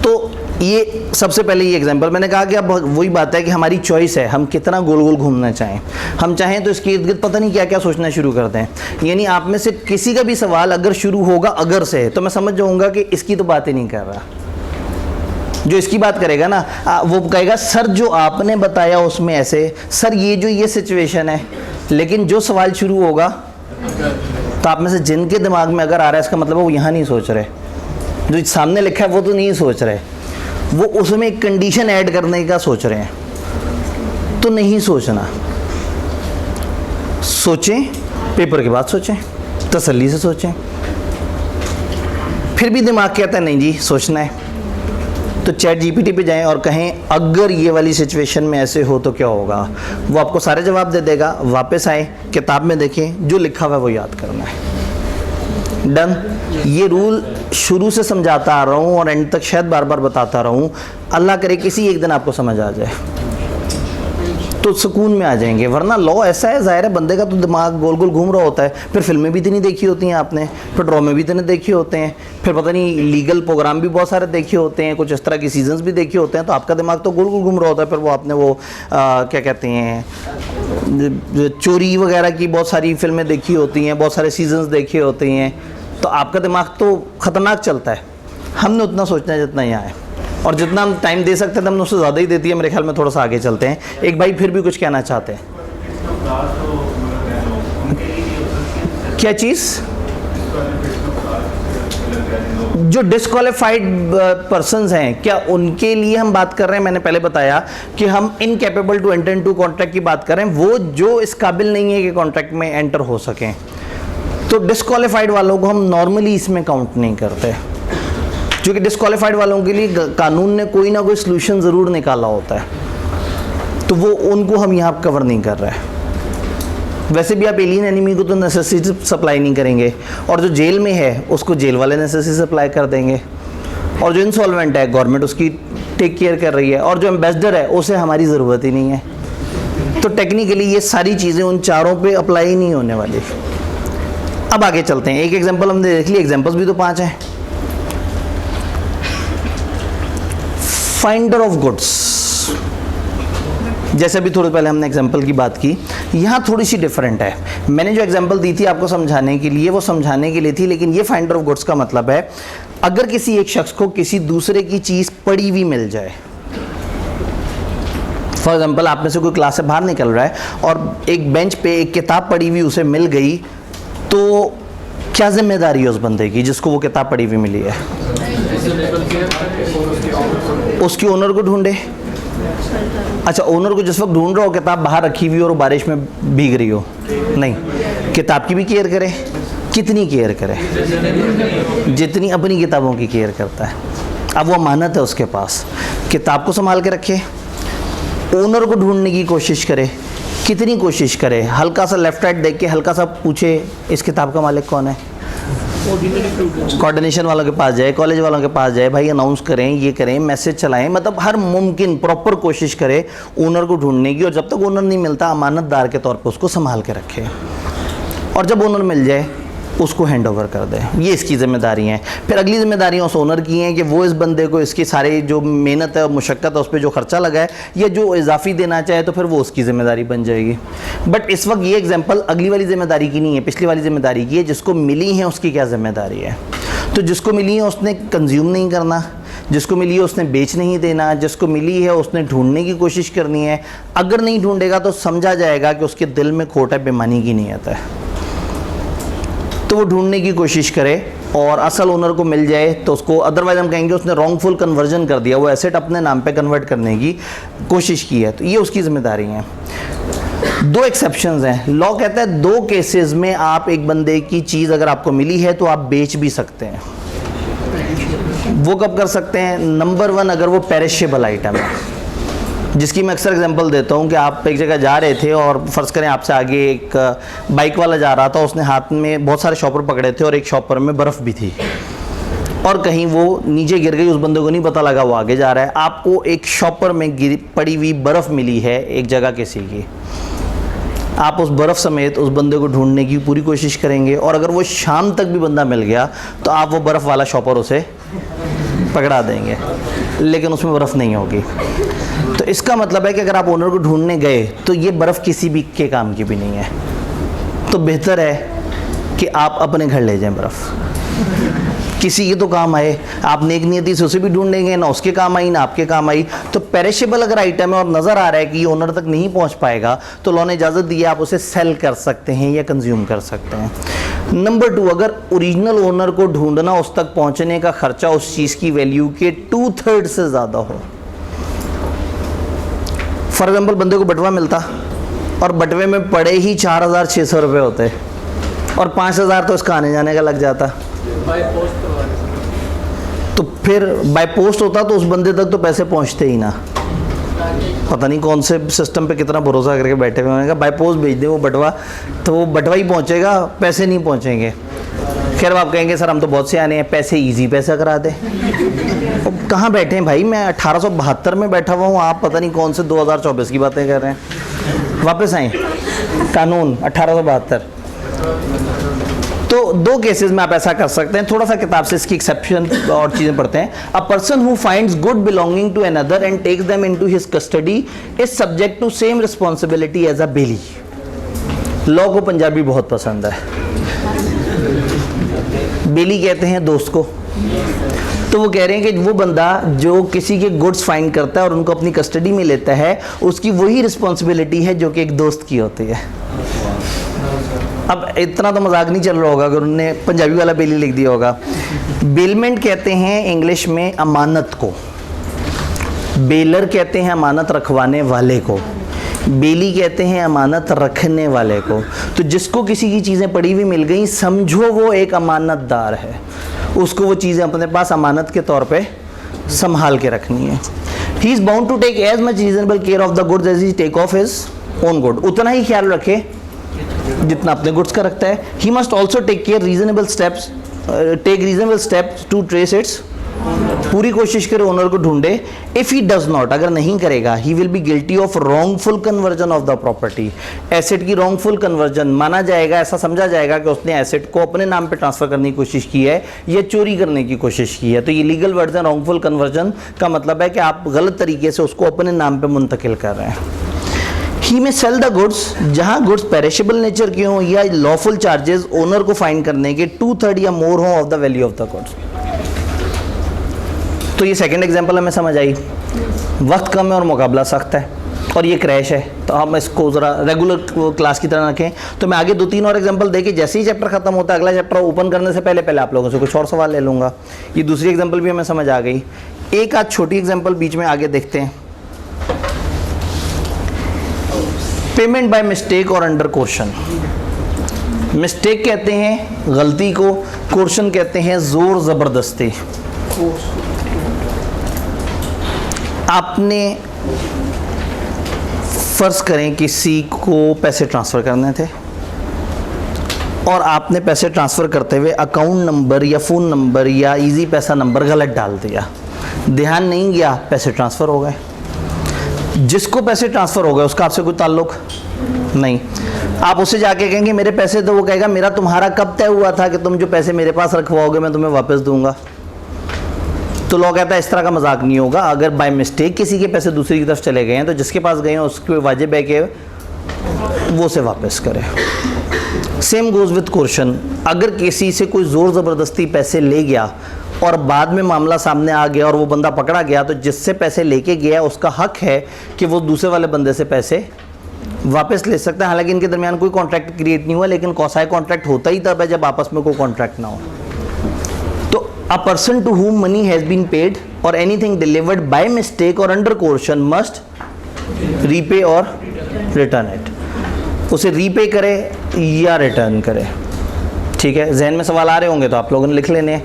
तो ये सबसे पहले ये एग्जांपल मैंने कहा कि अब वही बात है कि हमारी चॉइस है, हम कितना गोल गोल घूमना चाहें। हम चाहें तो इसके इर्द गिर्द पता नहीं क्या क्या सोचना शुरू कर दें। यानी आप में से किसी का भी सवाल अगर शुरू होगा अगर से, तो मैं समझ जाऊंगा कि इसकी तो बात ही नहीं कर रहा। जो इसकी बात करेगा ना वो कहेगा सर जो आपने बताया उसमें ऐसे, सर ये जो ये सिचुएशन है, लेकिन जो सवाल शुरू होगा तो आप में से जिनके दिमाग में अगर आ रहा है इसका मतलब है वो यहाँ नहीं सोच रहे, जो सामने लिखा है वो तो नहीं सोच रहे, वो उसमें एक कंडीशन ऐड करने का सोच रहे हैं। तो नहीं सोचना, सोचें, पेपर के बाद सोचें, तसल्ली से सोचें। फिर भी दिमाग कहता है नहीं जी सोचना है, तो चैट जीपीटी पे जाएं और कहें अगर ये वाली सिचुएशन में ऐसे हो तो क्या होगा। वो आपको सारे जवाब दे देगा। वापस आए, किताब में देखें, जो लिखा हुआ है वो याद करना है। डन। ये रूल शुरू से समझाता आ रहा हूँ और एंड तक शायद बार बार बताता रहा हूँ। अल्लाह करे किसी एक दिन आपको समझ आ जाए तो सुकून में आ जाएंगे, वरना लॉ ऐसा है, ज़ाहिर है बंदे का तो दिमाग गोल गोल घूम रहा होता है। फिर फिल्में भी इतनी देखी होती हैं आपने, फिर ड्रामे भी इतने देखे होते हैं, फिर पता नहीं लीगल प्रोग्राम भी बहुत सारे देखे होते हैं, कुछ इस तरह के सीजन्स भी देखे होते हैं, तो आपका दिमाग तो गोल गोल घूम रहा होता है। फिर वो आपने वो क्या कहते हैं चोरी वगैरह की बहुत सारी फिल्में देखी होती हैं, बहुत सारे सीजन्स देखे होते हैं, तो आपका दिमाग तो ख़तरनाक चलता है। हमने उतना सोचना है जितना यहाँ है, और जितना हम टाइम दे सकते हैं हमने उससे ज़्यादा ही देती है। मेरे ख्याल में थोड़ा सा आगे चलते हैं। एक भाई फिर भी कुछ कहना चाहते हैं। क्या चीज़? जो डिस्क्वालीफाइड पर्सन्स हैं, क्या उनके लिए हम बात कर रहे हैं? मैंने पहले बताया कि हम incapable to enter into contract की बात कर रहे हैं, वो जो इस काबिल नहीं है कि कॉन्ट्रैक्ट में एंटर हो सकें। तो डिस्क्वालीफाइड वालों को हम नॉर्मली इसमें काउंट नहीं करते, क्योंकि डिस्क्वालीफाइड वालों के लिए कानून ने कोई ना कोई सलूशन ज़रूर निकाला होता है, तो वो उनको हम यहाँ कवर नहीं कर रहे हैं। वैसे भी आप एलियन एनिमी को तो नेसेसिटी सप्लाई नहीं करेंगे, और जो जेल में है उसको जेल वाले नेसेसिटी सप्लाई कर देंगे, और जो इंसॉल्वेंट है गवर्नमेंट उसकी टेक केयर कर रही है, और जो एम्बेसडर है उसे हमारी ज़रूरत ही नहीं है। तो टेक्निकली ये सारी चीज़ें उन चारों पे अप्लाई ही नहीं होने वाली। अब आगे चलते हैं। एक एग्जांपल हमने देख ली, एग्जांपल्स भी तो 5 हैं। फाइंडर ऑफ गुड्स, जैसे भी थोड़ी पहले हमने एग्जांपल की बात की, यहाँ थोड़ी सी डिफरेंट है। मैंने जो एग्जांपल दी थी आपको समझाने के लिए, वो समझाने के लिए थी, लेकिन ये फाइंडर ऑफ गुड्स का मतलब है अगर किसी एक शख्स को किसी दूसरे की चीज़ पड़ी हुई मिल जाए। फॉर एग्जाम्पल आप में से कोई क्लास से बाहर निकल रहा है और एक बेंच पे एक किताब पड़ी हुई उसे मिल गई, तो क्या जिम्मेदारी है उस बंदे की जिसको वो किताब पड़ी हुई मिली है? उसकी ओनर को ढूंढे। अच्छा, ओनर को जिस वक्त ढूंढ रहा हो किताब बाहर रखी हुई और वो बारिश में भीग रही हो, नहीं, किताब की भी केयर करे। कितनी केयर करे? जितनी अपनी किताबों की केयर करता है। अब वो अमानत है उसके पास, किताब को संभाल के रखे, ओनर को ढूंढने की कोशिश करे, कितनी कोशिश करे, हल्का सा लेफ्ट राइट देख के हल्का सा पूछे इस किताब का मालिक कौन है, कोऑर्डिनेशन वालों के पास जाए, कॉलेज वालों के पास जाए, भाई अनाउंस करें, ये करें, मैसेज चलाएं, मतलब हर मुमकिन प्रॉपर कोशिश करे ओनर को ढूंढने की। और जब तक ओनर नहीं मिलता अमानतदार के तौर पे उसको संभाल के रखे, और जब ओनर मिल जाए उसको हैंड ओवर कर दे। ये इसकी जिम्मेदारी हैं। फिर अगली जिम्मेदारियाँ उस ओनर की हैं कि वो इस बंदे को इसकी सारी जो मेहनत है और मुशक्क़त है उस पर जो खर्चा लगा है या जो इजाफी देना चाहे तो फिर वो उसकी ज़िम्मेदारी बन जाएगी। बट इस वक्त ये एग्जांपल अगली वाली ज़िम्मेदारी की नहीं है, पिछली वाली ज़िम्मेदारी की है। जिसको मिली है उसकी क्या ज़िम्मेदारी है? तो जिसको मिली है उसने कंज्यूम नहीं करना, जिसको मिली है उसने बेच नहीं देना, जिसको मिली है उसने ढूंढने की कोशिश करनी है। अगर नहीं ढूंढेगा तो समझा जाएगा कि उसके दिल में खोट है, बेईमानी की नीयत है। तो वो ढूंढने की कोशिश करे और असल ओनर को मिल जाए तो उसको, अदरवाइज हम कहेंगे उसने रॉन्गफुल कन्वर्जन कर दिया, वो एसेट अपने नाम पे कन्वर्ट करने की कोशिश की है, तो ये उसकी जिम्मेदारी है। दो एक्सेप्शंस हैं। लॉ कहता है 2 केसेस में आप एक बंदे की चीज़ अगर आपको मिली है तो आप बेच भी सकते हैं। वो कब कर सकते हैं? नंबर 1, अगर वो पेरिशेबल आइटम है, जिसकी मैं अक्सर एग्जांपल देता हूँ कि आप एक जगह जा रहे थे और फ़र्ज़ करें आपसे आगे एक बाइक वाला जा रहा था, उसने हाथ में बहुत सारे शॉपर पकड़े थे और एक शॉपर में बर्फ़ भी थी और कहीं वो नीचे गिर गई, उस बंदे को नहीं पता लगा, वो आगे जा रहा है। आपको एक शॉपर में पड़ी हुई बर्फ़ मिली है एक जगह किसी की, आप उस बर्फ़ समेत उस बंदे को ढूंढने की पूरी कोशिश करेंगे और अगर वो शाम तक भी बंदा मिल गया तो आप वो बर्फ़ वाला शॉपर उसे पकड़ा देंगे, लेकिन उसमें बर्फ़ नहीं होगी। तो इसका मतलब है कि अगर आप ओनर को ढूंढने गए तो ये बर्फ़ किसी भी के काम की भी नहीं है, तो बेहतर है कि आप अपने घर ले जाएं बर्फ़। किसी के तो काम आए, आप नेक नियति से उसे भी ढूंढेंगे, ना उसके काम आई ना आपके काम आई। तो पेरिशेबल अगर आइटम है और नज़र आ रहा है कि ये ओनर तक नहीं पहुंच पाएगा तो लॉ ने इजाज़त दी है आप उसे सेल कर सकते हैं या कंज्यूम कर सकते हैं। नंबर 2, अगर ओरिजिनल ओनर को ढूंढना, उस तक पहुंचने का खर्चा उस चीज़ की वैल्यू के 2/3 से ज़्यादा हो। फॉर एग्जाम्पल बंदे को बटवा मिलता और बटवे में पड़े ही 4,600 रुपये होते और 5,000 तो इसका आने जाने का लग जाता, तो फिर बाय पोस्ट होता तो उस बंदे तक तो पैसे पहुंचते ही ना। पता नहीं कौन से सिस्टम पे कितना भरोसा करके बैठे हुए होंगे, बाय पोस्ट भेज दे वो बटवा, तो वो बटवा ही पहुंचेगा, पैसे नहीं पहुंचेंगे। खैर आप कहेंगे सर हम तो बहुत से आने हैं, पैसे इजी पैसा करा दे। कहाँ बैठे हैं भाई? मैं 1872 में बैठा हुआ हूँ, आप पता नहीं कौन से 2024 की बातें कर रहे हैं। वापस आए कानून 1872। तो 2 केसेस में आप ऐसा कर सकते हैं। थोड़ा सा किताब से इसकी एक्सेप्शन और चीज़ें पढ़ते हैं। A person who finds good belonging to another and takes them into his custody is subject to same responsibility as a bailee. Law को पंजाबी बहुत पसंद है। बेली कहते हैं दोस्त को। तो वो कह रहे हैं कि वो बंदा जो किसी के गुड्स फाइंड करता है और उनको अपनी कस्टडी में लेता है, उसकी वही रिस्पॉन्सिबिलिटी है जो कि एक दोस्त की होती है। अब इतना तो मजाक नहीं चल रहा होगा अगर उन्होंने पंजाबी वाला बेली लिख दिया होगा। बेलमेंट कहते हैं इंग्लिश में अमानत को, बेलर कहते हैं अमानत रखवाने वाले को, बेली कहते हैं अमानत रखने वाले को। तो जिसको किसी की चीज़ें पड़ी हुई मिल गई, समझो वो एक अमानतदार है, उसको वो चीज़ें अपने पास अमानत के तौर पे संभाल के रखनी है। He is bound to take as much reasonable care of the goods as he take of his own good. उतना ही ख्याल रखे जितना अपने गुड्स का रखता है। He must also take care reasonable steps, take reasonable steps to trace its. पूरी कोशिश करे ओनर को ढूंढे। इफ ही डज नॉट, अगर नहीं करेगा, he will be guilty of wrongful conversion of the property. Asset की रॉन्गफुल कन्वर्जन माना जाएगा, ऐसा समझा जाएगा कि उसने एसेट को अपने नाम पे ट्रांसफर करने की कोशिश की है या चोरी करने की कोशिश की है। तो ये लीगल वर्ड्स हैं। रॉन्गफुल कन्वर्जन का मतलब है कि आप गलत तरीके से उसको अपने नाम पे मुंतकिल कर रहे हैं। ही में सेल द गुड्स, जहां गुड्स पेरिशेबल नेचर के हों या लॉफुल चार्जेस ओनर को फाइन करने के 2/3 या मोर हों of the value of the goods. तो ये सेकंड एग्जांपल हमें समझ आई। वक्त कम है और मुकाबला सख्त है और ये क्रैश है, तो हम इसको ज़रा रेगुलर क्लास की तरह रखें। तो मैं आगे 2-3 और एग्जांपल देके जैसे ही चैप्टर खत्म होता है, अगला चैप्टर ओपन करने से पहले आप लोगों से कुछ और सवाल ले लूँगा। ये दूसरी एग्जाम्पल भी हमें समझ आ गई। एक आध छोटी एग्जाम्पल बीच में आगे देखते हैं। Payment by mistake or under coercion. Mistake कहते हैं गलती को, कोर्शन कहते हैं जोर ज़बरदस्ती। आपने फ़र्ज़ करें किसी को पैसे ट्रांसफ़र करने थे और आपने पैसे ट्रांसफ़र करते हुए अकाउंट नंबर या फ़ोन नंबर या इजी पैसा नंबर गलत डाल दिया, ध्यान नहीं गया, पैसे ट्रांसफ़र हो गए। जिसको पैसे ट्रांसफ़र हो गए उसका आपसे कोई ताल्लुक नहीं। आप उससे जाके कहेंगे मेरे पैसे, तो वो कहेगा मेरा तुम्हारा कब तय हुआ था कि तुम जो पैसे मेरे पास रखवाओगे मैं तुम्हें वापस दूंगा। तो लोग कहता है इस तरह का मजाक नहीं होगा। अगर बाय मिस्टेक किसी के पैसे दूसरी की तरफ चले गए हैं तो जिसके पास गए हैं उसके वाजिब है कि वो से वापस करे। सेम गोज़ विद क्वेश्चन, अगर किसी से कोई ज़ोर ज़बरदस्ती पैसे ले गया और बाद में मामला सामने आ गया और वो बंदा पकड़ा गया, तो जिससे पैसे लेके गया उसका हक है कि वो दूसरे वाले बंदे से पैसे वापस ले सकता है। हालांकि इनके दरमियान कोई कॉन्ट्रैक्ट क्रिएट नहीं हुआ, लेकिन कौसाई कॉन्ट्रैक्ट होता ही तब है जब आपस में कोई कॉन्ट्रैक्ट ना हो। तो a person to whom money has been paid or anything delivered by mistake or under coercion must repay or return it. उसे रीपे करे या रिटर्न करे। ठीक है, जहन में सवाल आ रहे होंगे तो आप लोगों ने लिख लेने हैं,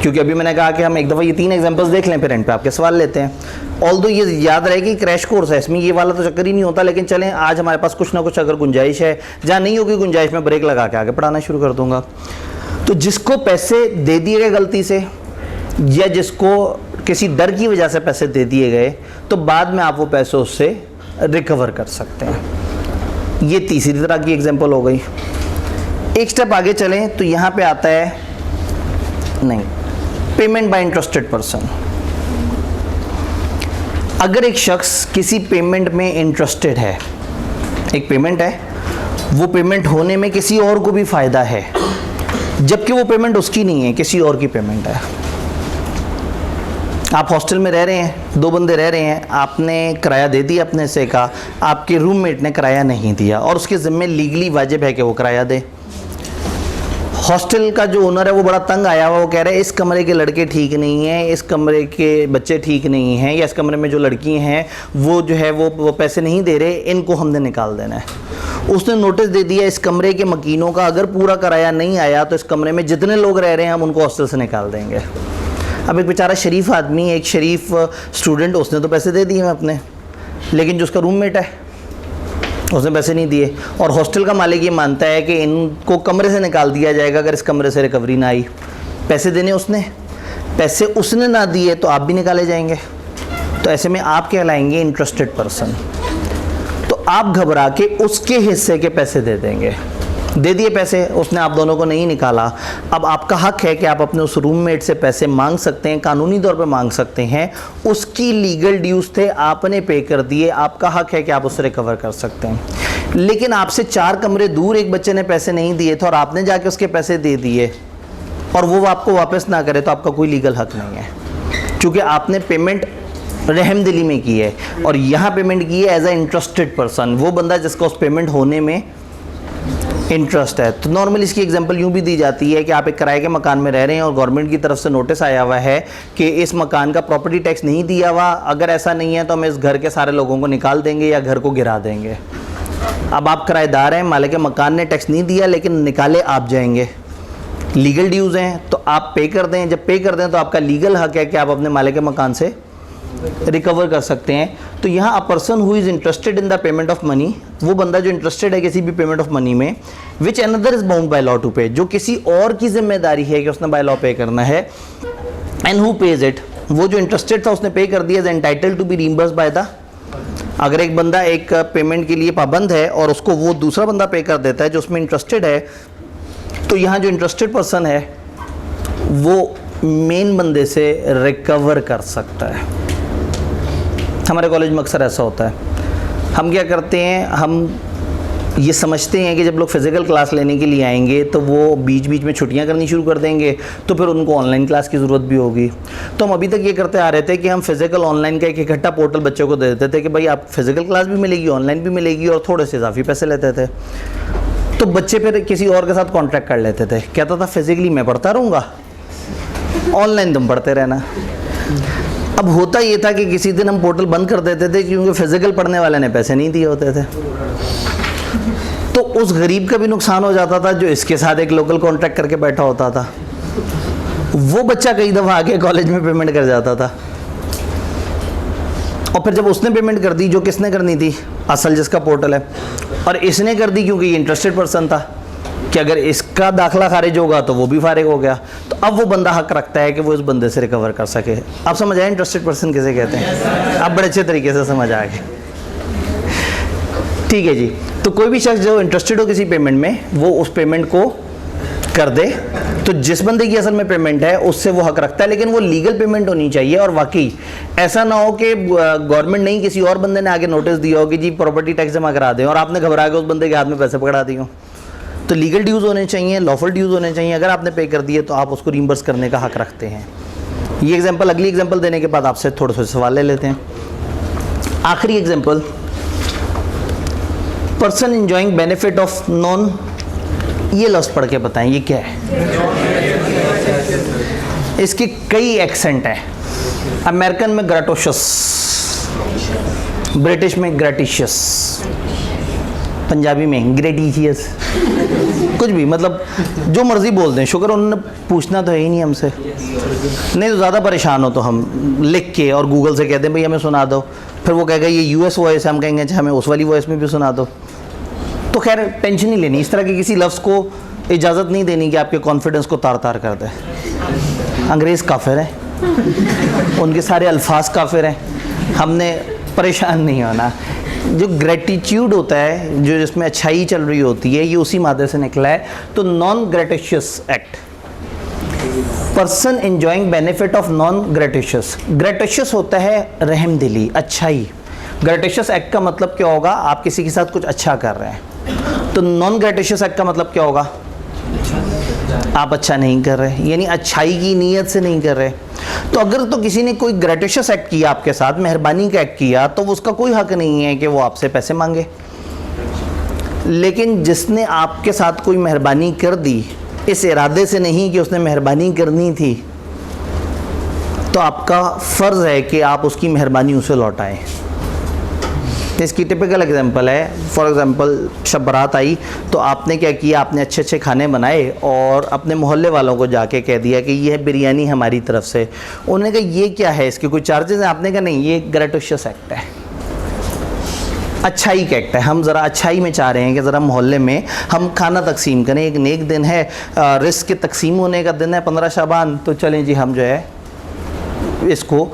क्योंकि अभी मैंने कहा कि हम एक दफ़ा ये 3 एग्जांपल्स देख लें फिर एंड पे आपके सवाल लेते हैं। ऑल्दो ये याद रहे कि क्रैश कोर्स है, इसमें ये वाला तो चक्कर ही नहीं होता, लेकिन चलें आज हमारे पास कुछ ना कुछ अगर गुंजाइश है, जहाँ नहीं होगी गुंजाइश में ब्रेक लगा के आगे पढ़ाना शुरू कर दूंगा। तो जिसको पैसे दे दिए गए गलती से या जिसको किसी डर की वजह से पैसे दे दिए गए, तो बाद में आप वो पैसे उससे रिकवर कर सकते हैं। ये तीसरी तरह की एग्जांपल हो गई। एक स्टेप आगे चलें तो यहाँ पे आता है नहीं, पेमेंट बाय इंटरेस्टेड पर्सन। अगर एक शख्स किसी पेमेंट में इंटरेस्टेड है, एक पेमेंट है, वो पेमेंट होने में किसी और को भी फ़ायदा है, जबकि वो पेमेंट उसकी नहीं है, किसी और की पेमेंट है। आप हॉस्टल में रह रहे हैं, 2 बंदे रह रहे हैं, आपने किराया दे दिया अपने से का, आपके रूममेट ने किराया नहीं दिया और उसके ज़िम्मे लीगली वाजिब है कि वो किराया दे। हॉस्टल का जो ओनर है वो बड़ा तंग आया हुआ, वो कह रहा है इस कमरे के लड़के ठीक नहीं हैं, इस कमरे के बच्चे ठीक नहीं हैं, या इस कमरे में जो लड़की हैं वो जो है वो पैसे नहीं दे रहे, इनको हमने निकाल देना है। उसने नोटिस दे दिया इस कमरे के मकीनों का अगर पूरा किराया नहीं आया तो इस कमरे में जितने लोग रह रहे हैं हम उनको हॉस्टल से निकाल देंगे। अब एक बेचारा शरीफ आदमी, एक शरीफ स्टूडेंट, उसने तो पैसे दे दिए अपने, लेकिन जो उसका रूममेट है उसने पैसे नहीं दिए और हॉस्टल का मालिक ये मानता है कि इनको कमरे से निकाल दिया जाएगा अगर इस कमरे से रिकवरी ना आई। पैसे देने उसने, पैसे उसने ना दिए तो आप भी निकाले जाएंगे। तो ऐसे में आप कहलाएंगे इंटरेस्टेड पर्सन। तो आप घबरा के उसके हिस्से के पैसे दे देंगे। दे दिए पैसे, उसने आप दोनों को नहीं निकाला। अब आपका हक है कि आप अपने उस रूममेट से पैसे मांग सकते हैं, कानूनी तौर पे मांग सकते हैं। उसकी लीगल ड्यूज थे, आपने पे कर दिए, आपका हक है कि आप उससे रिकवर कर सकते हैं। लेकिन आपसे 4 कमरे दूर एक बच्चे ने पैसे नहीं दिए थे और आपने जाके उसके पैसे दे दिए और वो आपको वापस ना करे, तो आपका कोई लीगल हक नहीं है, क्योंकि आपने पेमेंट रहमदिली में की है और यहाँ पेमेंट की है एज अ इंटरेस्टेड पर्सन, वो बंदा जिसका उस पेमेंट होने में इंटरेस्ट है। तो नॉर्मली इसकी एग्जांपल यूँ भी दी जाती है कि आप एक किराए के मकान में रह रहे हैं और गवर्नमेंट की तरफ से नोटिस आया हुआ है कि इस मकान का प्रॉपर्टी टैक्स नहीं दिया हुआ, अगर ऐसा नहीं है तो हम इस घर के सारे लोगों को निकाल देंगे या घर को गिरा देंगे। अब आप किराएदार हैं, मालिक मकान ने टैक्स नहीं दिया लेकिन निकाले आप जाएंगे, लीगल ड्यूज़ हैं, तो आप पे कर दें। जब पे कर दें तो आपका लीगल हक है कि आप अपने मालिक मकान से रिकवर कर सकते हैं। तो यहाँ अ person who is interested in the payment of money, वो बंदा जो इंटरेस्टेड है किसी भी पेमेंट ऑफ मनी में, which another is bound by law to pay, जो किसी और की जिम्मेदारी है कि उसने बाय लॉ पे करना है, एंड हु पेज इट, वो जो इंटरेस्टेड था उसने पे कर दिया, is entitled to be reimbursed by the. अगर एक बंदा एक पेमेंट के लिए पाबंद है और उसको वो दूसरा बंदा पे कर देता है जो उसमें इंटरेस्टेड है, तो यहाँ जो इंटरेस्टेड पर्सन है वो मेन बंदे से रिकवर कर सकता है। हमारे कॉलेज में अक्सर ऐसा होता है, हम क्या करते हैं, हम ये समझते हैं कि जब लोग फिज़िकल क्लास लेने के लिए आएंगे तो वो बीच बीच में छुट्टियां करनी शुरू कर देंगे, तो फिर उनको ऑनलाइन क्लास की ज़रूरत भी होगी। तो हम अभी तक ये करते आ रहे थे कि हम फिज़िकल ऑनलाइन का एक इकट्ठा पोर्टल बच्चों को दे देते थे कि भाई आप फिज़िकल क्लास भी मिलेगी, ऑनलाइन भी मिलेगी, और थोड़े से इजाफी पैसे लेते थे। तो बच्चे फिर किसी और के साथ कॉन्ट्रैक्ट कर लेते थे, कहता था फिज़िकली मैं पढ़ता रहूँगा, ऑनलाइन तुम पढ़ते रहना। अब होता ये था कि किसी दिन हम पोर्टल बंद कर देते थे क्योंकि फिज़िकल पढ़ने वाले ने पैसे नहीं दिए होते थे। तो उस गरीब का भी नुकसान हो जाता था जो इसके साथ एक लोकल कॉन्ट्रैक्ट करके बैठा होता था। वो बच्चा कई दफ़ा आके कॉलेज में पेमेंट कर जाता था, और फिर जब उसने पेमेंट कर दी, जो किसने करनी थी, असल जिसका पोर्टल है, और इसने कर दी क्योंकि ये इंटरेस्टेड पर्सन था कि अगर इसका दाखला खारिज होगा तो वो भी फारिग हो गया। तो अब वो बंदा हक रखता है कि वो इस बंदे से रिकवर कर सके। आप समझ आए इंटरेस्टेड पर्सन किसे कहते हैं? आप बड़े अच्छे तरीके से समझ आ गए। ठीक है जी। तो कोई भी शख्स जो इंटरेस्टेड हो किसी पेमेंट में, वो उस पेमेंट को कर दे। तो जिस बंदे की असल में पेमेंट है उससे वो हक रखता है, लेकिन वो लीगल पेमेंट होनी चाहिए। और वाकई ऐसा ना हो कि गवर्नमेंट नहीं, किसी और बंदे ने आगे नोटिस दिया हो कि जी प्रॉपर्टी टैक्स जमा करा दें, और आपने घबरा के उस बंदे के हाथ में पैसे पकड़ा दिए हो। तो लीगल ड्यूज़ होने चाहिए, लॉफुल ड्यूज़ होने चाहिए। अगर आपने पे कर दिए तो आप उसको रिइंबर्स करने का हक रखते हैं। ये एग्जांपल, अगली एग्जांपल देने के बाद आपसे थोड़े से सवाल ले लेते हैं। आखिरी example, person enjoying benefit of non, ये लफ्ज़ पढ़ के बताएं ये क्या है। इसके कई एक्सेंट हैं। अमेरिकन में ग्रेटोशस, ब्रिटिश में ग्रेटिशियस, पंजाबी में ग्रेटिशियस, कुछ भी, मतलब जो मर्जी बोल दें। शुक्र उन्होंने पूछना तो है ही नहीं हमसे, नहीं तो ज़्यादा परेशान हो तो हम लिख के और गूगल से कहते हैं भाई हमें सुना दो, फिर वो कहेगा ये यूएस वॉइस है, हम कहेंगे अच्छा हमें उस वाली वॉइस में भी सुना दो। तो खैर टेंशन नहीं लेनी, इस तरह के किसी लफ्ज़ को इजाज़त नहीं देनी कि आपके कॉन्फिडेंस को तार तार कर दे। अंग्रेज़ काफिर हैं, उनके सारे अल्फाज काफिर हैं, हमने परेशान नहीं होना। जो ग्रेटिट्यूड होता है, जो जिसमें अच्छाई चल रही होती है, ये उसी मादे से निकला है। तो non gratuitous act, person enjoying benefit of non gratuitous. Gratuitous होता है रहमदिली, अच्छाई। ग्रेटिशियस एक्ट का मतलब क्या होगा? आप किसी के साथ कुछ अच्छा कर रहे हैं। तो नॉन ग्रेटिशियस एक्ट का मतलब क्या होगा? आप अच्छा नहीं कर रहे, यानी अच्छाई की नीयत से नहीं कर रहे। तो अगर तो किसी ने कोई ग्रेटिशियस एक्ट किया आपके साथ, मेहरबानी का एक्ट किया, तो उसका कोई हक नहीं है कि वो आपसे पैसे मांगे। लेकिन जिसने आपके साथ कोई मेहरबानी कर दी इस इरादे से नहीं कि उसने मेहरबानी करनी थी, तो आपका फ़र्ज़ है कि आप उसकी मेहरबानी उसे लौटाएं। इसकी टिपिकल एग्जांपल है, फॉर एग्जांपल शब बारात आई तो आपने क्या किया, आपने अच्छे अच्छे खाने बनाए और अपने मोहल्ले वालों को जाके कह दिया कि ये बिरयानी हमारी तरफ से। उन्होंने कहा ये क्या है, इसके कोई चार्जेस हैं? आपने कहा नहीं, ये ग्रेटिशियस एक्ट है, अच्छाई का एक्ट है। हम ज़रा अच्छाई में चाह रहे हैं कि ज़रा मोहल्ले में हम खाना तकसीम करें। एक नेक दिन है, रिस्क के तकसीम होने का दिन है, 15 शाबान, तो चलें जी हम जो है इसको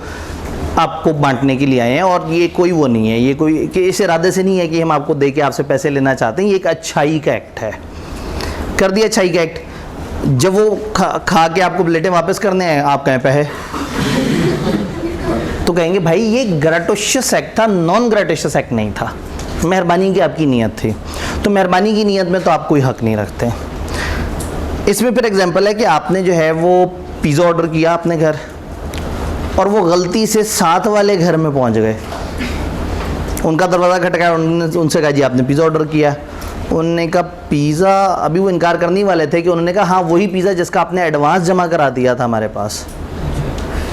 आपको बांटने के लिए आए हैं। और ये कोई वो नहीं है, ये कोई कि इस इरादे से नहीं है कि हम आपको दे के आपसे पैसे लेना चाहते हैं। ये एक अच्छाई का एक्ट है, कर दिया अच्छाई का एक्ट। जब वो खा के आपको प्लेटें वापस करने हैं, आप कहें पे तो कहेंगे भाई ये ग्रेटिशियस एक्ट था, नॉन ग्रेटिशियस एक्ट नहीं था। मेहरबानी की आपकी नीयत थी, तो मेहरबानी की नीयत में तो आप कोई हक नहीं रखते। इसमें फिर एग्जांपल है कि आपने जो है वो पिज़्ज़ा ऑर्डर किया अपने घर, और वो गलती से साथ वाले घर में पहुंच गए। उनका दरवाज़ा खटकाया, उन्होंने उनसे कहा जी आपने पिज़्ज़ा ऑर्डर किया। उन्होंने कहा पिज़्ज़ा, अभी वो इनकार करने वाले थे कि उन्होंने कहा हाँ वही पिज़्ज़ा जिसका आपने एडवांस जमा करा दिया था हमारे पास।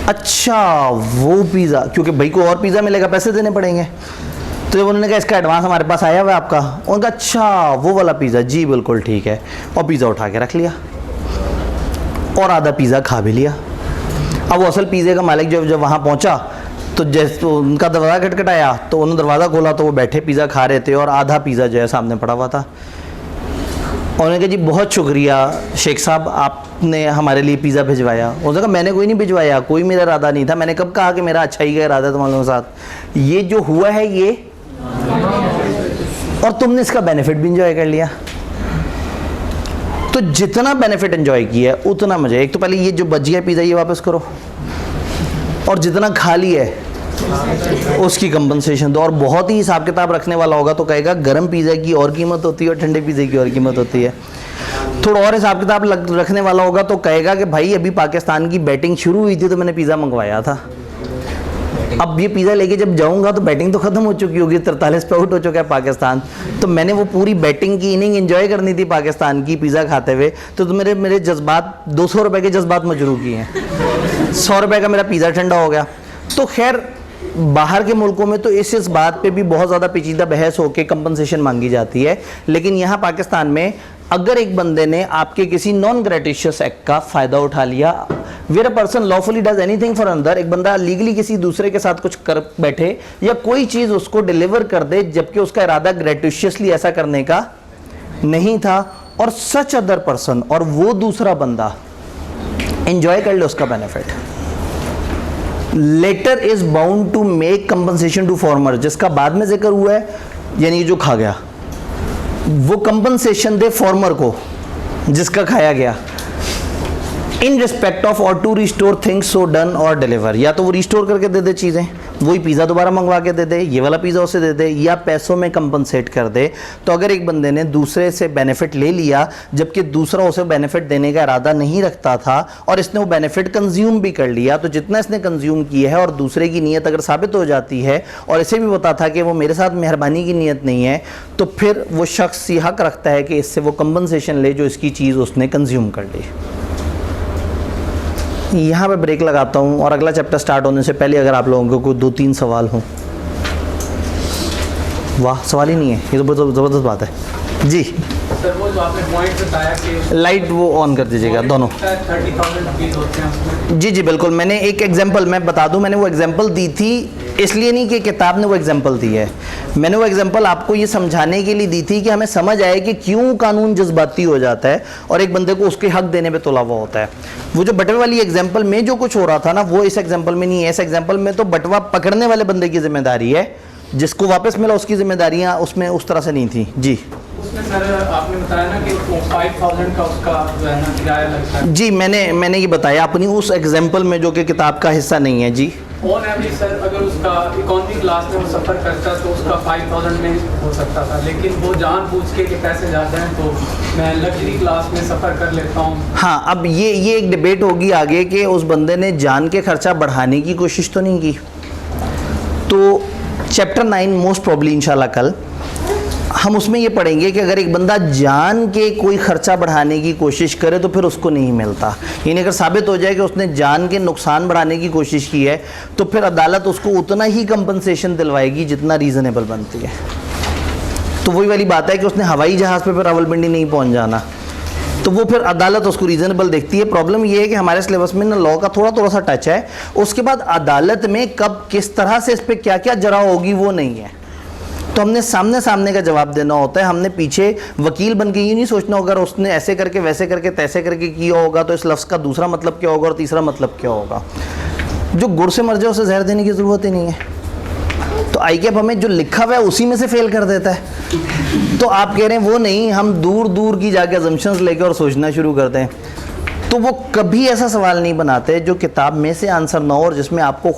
अच्छा वो पिज़्ज़ा, क्योंकि भाई को और पिज़्ज़ा मिलेगा, पैसे देने पड़ेंगे। तो जब उन्होंने कहा इसका एडवांस हमारे पास आया हुआ है आपका, उनका अच्छा वो वाला पिज़्ज़ा, जी बिल्कुल ठीक है। और पिज़्ज़ा उठा के रख लिया और आधा पिज़्ज़ा खा भी लिया। अब वो असल पिज़्ज़े का मालिक जब वहाँ पहुँचा तो जैसे उनका दरवाज़ा खटखटाया तो उन्होंने दरवाज़ा खोला तो वो बैठे पिज़्ज़ा खा रहे थे और आधा पिज़्ज़ा जो है सामने पड़ा हुआ था। और उन्होंने कहा जी बहुत शुक्रिया शेख साहब, आपने हमारे लिए पिज़्ज़ा भिजवाया। उसने कहा मैंने कोई नहीं भिजवाया, कोई मेरा इरादा नहीं था, मैंने कब कहा कि मेरा अच्छाई का इरादा तुम्हारे लोगों के साथ। ये जो हुआ है ये, और तुमने इसका बेनिफिट भी इंजॉय कर लिया। तो जितना बेनिफिट एंजॉय किया उतना मजा। एक तो पहले ये जो बच गया पिज़्ज़ा ये वापस करो, और जितना खा लिया है उसकी कंपनसेशन दो। और बहुत ही हिसाब किताब रखने वाला होगा तो कहेगा गर्म पिज़्ज़ा की और कीमत होती है और ठंडे पिज़्ज़े की और कीमत होती है। थोड़ा और हिसाब किताब रखने वाला होगा तो कहेगा कि भाई अभी पाकिस्तान की बैटिंग शुरू हुई थी तो मैंने पिज़्ज़ा मंगवाया था, अब ये पिज़्ज़ा लेके जब जाऊंगा तो बैटिंग तो ख़त्म हो चुकी होगी, 43 पे आउट हो चुका है पाकिस्तान, तो मैंने वो पूरी बैटिंग की इनिंग एंजॉय करनी थी पाकिस्तान की पिज़्ज़ा खाते हुए। तो मेरे जज्बात 200 रुपये के जज्बात मजरू किए हैं, 100 रुपये का मेरा पिज़्ज़ा ठंडा हो गया। तो खैर बाहर के मुल्कों में तो इस बात पे भी बहुत ज़्यादा पेचीदा बहस होकर कंपनसेशन मांगी जाती है, लेकिन यहाँ पाकिस्तान में अगर एक बंदे ने आपके किसी नॉन ग्रेटिशियस एक्ट का फ़ायदा उठा लिया, where a person lawfully does anything for another, एक बंदा लीगली किसी दूसरे के साथ कुछ कर बैठे या कोई चीज़ उसको डिलीवर कर दे जबकि उसका इरादा ग्रेटिशियसली ऐसा करने का नहीं था, और सच अदर पर्सन, और वो दूसरा बंदा एंजॉय कर ले उसका benefit, latter is bound to make compensation to former, जिसका बाद में जिक्र हुआ है, यानी जो खा गया वो कंपनसेशन दे फॉर्मर को जिसका खाया गया, in respect of or to restore things so done or deliver, या तो वो रिस्टोर करके दे दे चीज़ें, वही पिज़्ज़ा दोबारा मंगवा के दे दे, ये वाला पिज़्ज़ा उसे दे दे, या पैसों में कंपनसेट कर दे। तो अगर एक बंदे ने दूसरे से बेनिफिट ले लिया जबकि दूसरा उसे बेनिफिट देने का इरादा नहीं रखता था और इसने वो बेनिफिट कंज्यूम भी कर लिया, तो जितना इसने कंज्यूम किया है और दूसरे की नीयत अगर साबित हो जाती है और इसे भी पता था कि वो मेरे साथ मेहरबानी की नीयत नहीं है, तो फिर वो शख्स ये हक रखता है कि इससे वो कंपनसेशन ले जो इसकी चीज़ उसने कंज्यूम कर ली। यहाँ पे ब्रेक लगाता हूँ और अगला चैप्टर स्टार्ट होने से पहले अगर आप लोगों को 2-3 सवाल हों। वाह, सवाल ही नहीं है, ये तो ज़बरदस्त बात है जी। सर वो जो आपने पॉइंट बताया कि लाइट वो ऑन कर दीजिएगा दोनों। 30,000 रुपीज़ होते हैं उसमें। जी जी बिल्कुल, मैंने एक एग्जांपल मैं बता दूं, मैंने वो एग्जांपल दी थी इसलिए नहीं कि किताब ने वो एग्जांपल दी है, मैंने वो एग्जांपल आपको ये समझाने के लिए दी थी कि हमें समझ आए कि क्यों कानून जज्बाती हो जाता है और एक बंदे को उसके हक देने पे तुला हुआ होता है। वो जो बटवे वाली एग्जांपल में जो कुछ हो रहा था ना, वो इस एग्जांपल में नहीं है। इस एग्जांपल में तो बटवा पकड़ने वाले बंदे की जिम्मेदारी है, जिसको वापस मिला उसकी जिम्मेदारियाँ उसमें उस तरह से नहीं थी जी। उसमें सर आपने बताया ना कि 5,000 का उसका जो है ना किराया लगता है। जी मैंने ये बताया अपनी उस एग्जांपल में जो कि किताब का हिस्सा नहीं है जी। ऑन एवरेज सर अगर उसका इकोनॉमी क्लास में वो सफ़र करता तो उसका 5,000 में हो सकता था, लेकिन वो जानबूझ के कि पैसे ज़्यादा हैं तो मैं लग्जरी क्लास में सफ़र कर लेता हूँ। हाँ, अब ये एक डिबेट होगी आगे कि उस बंदे ने जान के खर्चा बढ़ाने की कोशिश तो नहीं की। तो चैप्टर 9 मोस्ट प्रॉब्ली इंशाल्लाह कल हम उसमें ये पढ़ेंगे कि अगर एक बंदा जान के कोई खर्चा बढ़ाने की कोशिश करे तो फिर उसको नहीं मिलता, यानी अगर साबित हो जाए कि उसने जान के नुकसान बढ़ाने की कोशिश की है तो फिर अदालत उसको उतना ही कंपनसेशन दिलवाएगी जितना रीज़नेबल बनती है। तो वही वाली बात है कि उसने हवाई जहाज़ पे फिर रावलपिंडी नहीं पहुंच जाना, तो वो फिर अदालत उसको रीज़नेबल देखती है। प्रॉब्लम ये है कि हमारे सिलेबस में ना लॉ का थोड़ा सा टच है, उसके बाद अदालत में कब किस तरह से इस पर क्या क्या जरा होगी वो नहीं है, तो हमने सामने का जवाब देना होता है। हमने पीछे वकील बन के ये नहीं सोचना होगा उसने ऐसे करके वैसे करके तैसे करके किया होगा तो इस लफ्ज़ का दूसरा मतलब क्या होगा और तीसरा मतलब क्या होगा। जो गुड़ से मर जाए उसे जहर देने की ज़रूरत ही नहीं है। तो ICAP हमें जो लिखा हुआ है उसी में से फेल कर देता है। तो आप कह रहे हैं वो नहीं, हम दूर की जाके अजम्पशंस लेके और सोचना शुरू करते हैं। तो वो कभी ऐसा सवाल नहीं बनाते जो किताब में से आंसर ना हो और जिसमें आपको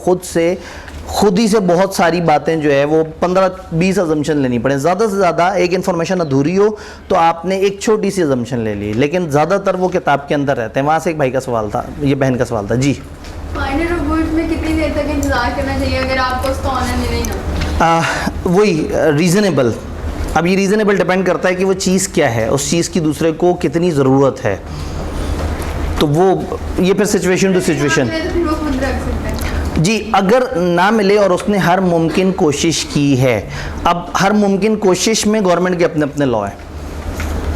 खुद ही से बहुत सारी बातें जो है वो 15-20 अजम्पशन लेनी पड़े। ज़्यादा से ज़्यादा एक इन्फॉर्मेशन अधूरी हो तो आपने एक छोटी सी अजम्पशन ले ली, लेकिन ज़्यादातर वो किताब के अंदर रहते हैं। वहाँ से एक भाई का सवाल था, ये बहन का सवाल था जी। फाइनल रिपोर्ट में कितनी देर तक इंतजार करना चाहिए अगर आपको उसका ऑनर मिले ना? वही रीज़नेबल। अब ये रीज़नेबल डिपेंड करता है कि वो चीज़ क्या है, उस चीज़ की दूसरे को कितनी ज़रूरत है। तो वो ये फिर सिचुएशन टू सिचुएशन जी। अगर ना मिले और उसने हर मुमकिन कोशिश की है, अब हर मुमकिन कोशिश में गवर्नमेंट के अपने अपने लॉ है।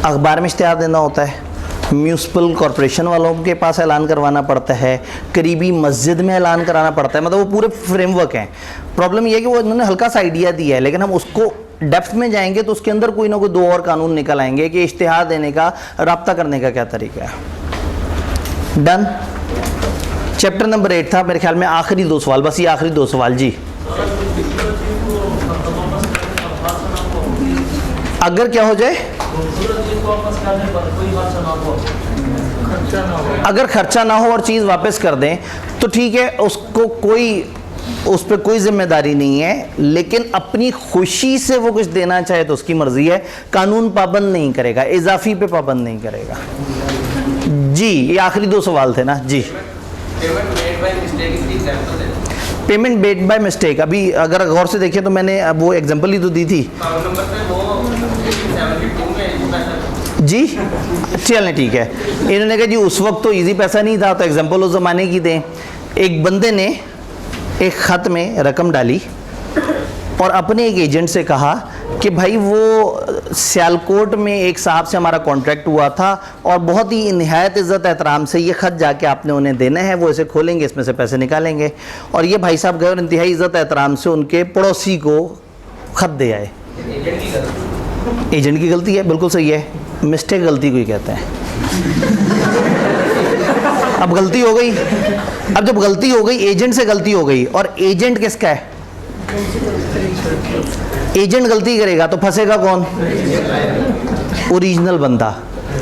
अखबार में इश्तिहार देना होता है, म्यूनसिपल कॉरपोरेशन वालों के पास ऐलान करवाना पड़ता है, करीबी मस्जिद में ऐलान कराना पड़ता है, मतलब वो पूरे फ्रेमवर्क हैं। प्रॉब्लम ये है कि वो इन्होंने हल्का सा आइडिया दिया है, लेकिन हम उसको डेप्थ में जाएंगे तो उसके अंदर कोई ना कोई 2 और कानून निकल आएंगे कि इश्तिहार देने का, राब्ता करने का क्या तरीका है। डन। चैप्टर नंबर 8 था, मेरे ख्याल में आखिरी 2 सवाल, बस ये आखिरी 2 सवाल जी। अगर क्या हो जाए, अगर खर्चा ना हो और चीज़ वापस कर दें तो ठीक है, उसको उस पर कोई जिम्मेदारी नहीं है, लेकिन अपनी खुशी से वो कुछ देना चाहे तो उसकी मर्जी है। कानून पाबंद नहीं करेगा, इजाफी पे पाबंद नहीं करेगा जी। ये आखिरी 2 सवाल थे ना जी। पेमेंट मेड बाय मिस्टेक, अभी अगर गौर से देखें तो मैंने अब वो एग्जांपल ही तो दी थी जी। चलें ठीक है, इन्होंने कहा जी उस वक्त तो इजी पैसा नहीं था तो एग्जांपल उस ज़माने की दें। एक बंदे ने एक ख़त में रकम डाली और अपने एक एजेंट से कहा कि भाई वो सियालकोट में एक साहब से हमारा कॉन्ट्रैक्ट हुआ था और बहुत ही निहायत इज़्ज़त एहतराम से ये ख़त जाके आपने उन्हें देना है, वो इसे खोलेंगे, इसमें से पैसे निकालेंगे। और ये भाई साहब गए और इंतहाई इज़्ज़त एहतराम से उनके पड़ोसी को ख़त दे आए। एजेंट की गलती है, बिल्कुल सही है, मिस्टेक गलती को ही कहते हैं। अब गलती हो गई, अब जब गलती हो गई, एजेंट से गलती हो गई, और एजेंट किसका है? एजेंट गलती करेगा तो फंसेगा कौन? ओरिजिनल बंदा।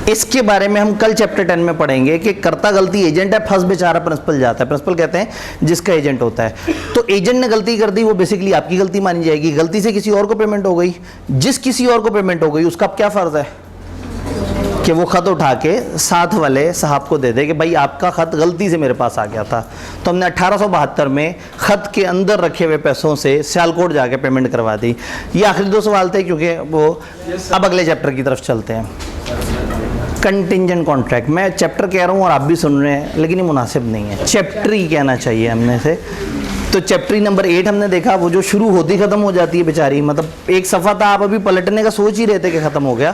इसके बारे में हम कल चैप्टर 10 में पढ़ेंगे कि करता गलती एजेंट है, फंस बेचारा प्रिंसिपल जाता है। प्रिंसिपल कहते हैं जिसका एजेंट होता है। तो एजेंट ने गलती कर दी, वो बेसिकली आपकी गलती मानी जाएगी। गलती से किसी और को पेमेंट हो गई, जिस किसी और को पेमेंट हो गई उसका अब क्या फ़र्ज़ है कि वो ख़त उठा के साथ वाले साहब को दे दे कि भाई आपका ख़त गलती से मेरे पास आ गया था। तो हमने 1872 में ख़त के अंदर रखे हुए पैसों से सियालकोट जाके पेमेंट करवा दी। ये आखिरी 2 सवाल थे क्योंकि वो अब अगले चैप्टर की तरफ चलते हैं। कंटिंजेंट कॉन्ट्रैक्ट, मैं चैप्टर कह रहा हूँ और आप भी सुन रहे हैं, लेकिन ये मुनासिब नहीं है, चैप्टर ही कहना चाहिए हमने से। तो चैप्टर नंबर 8 हमने देखा, वो जो शुरू होती ख़त्म हो जाती है बेचारी, मतलब एक सफ़ा था, आप अभी पलटने का सोच ही रहे थे कि ख़त्म हो गया।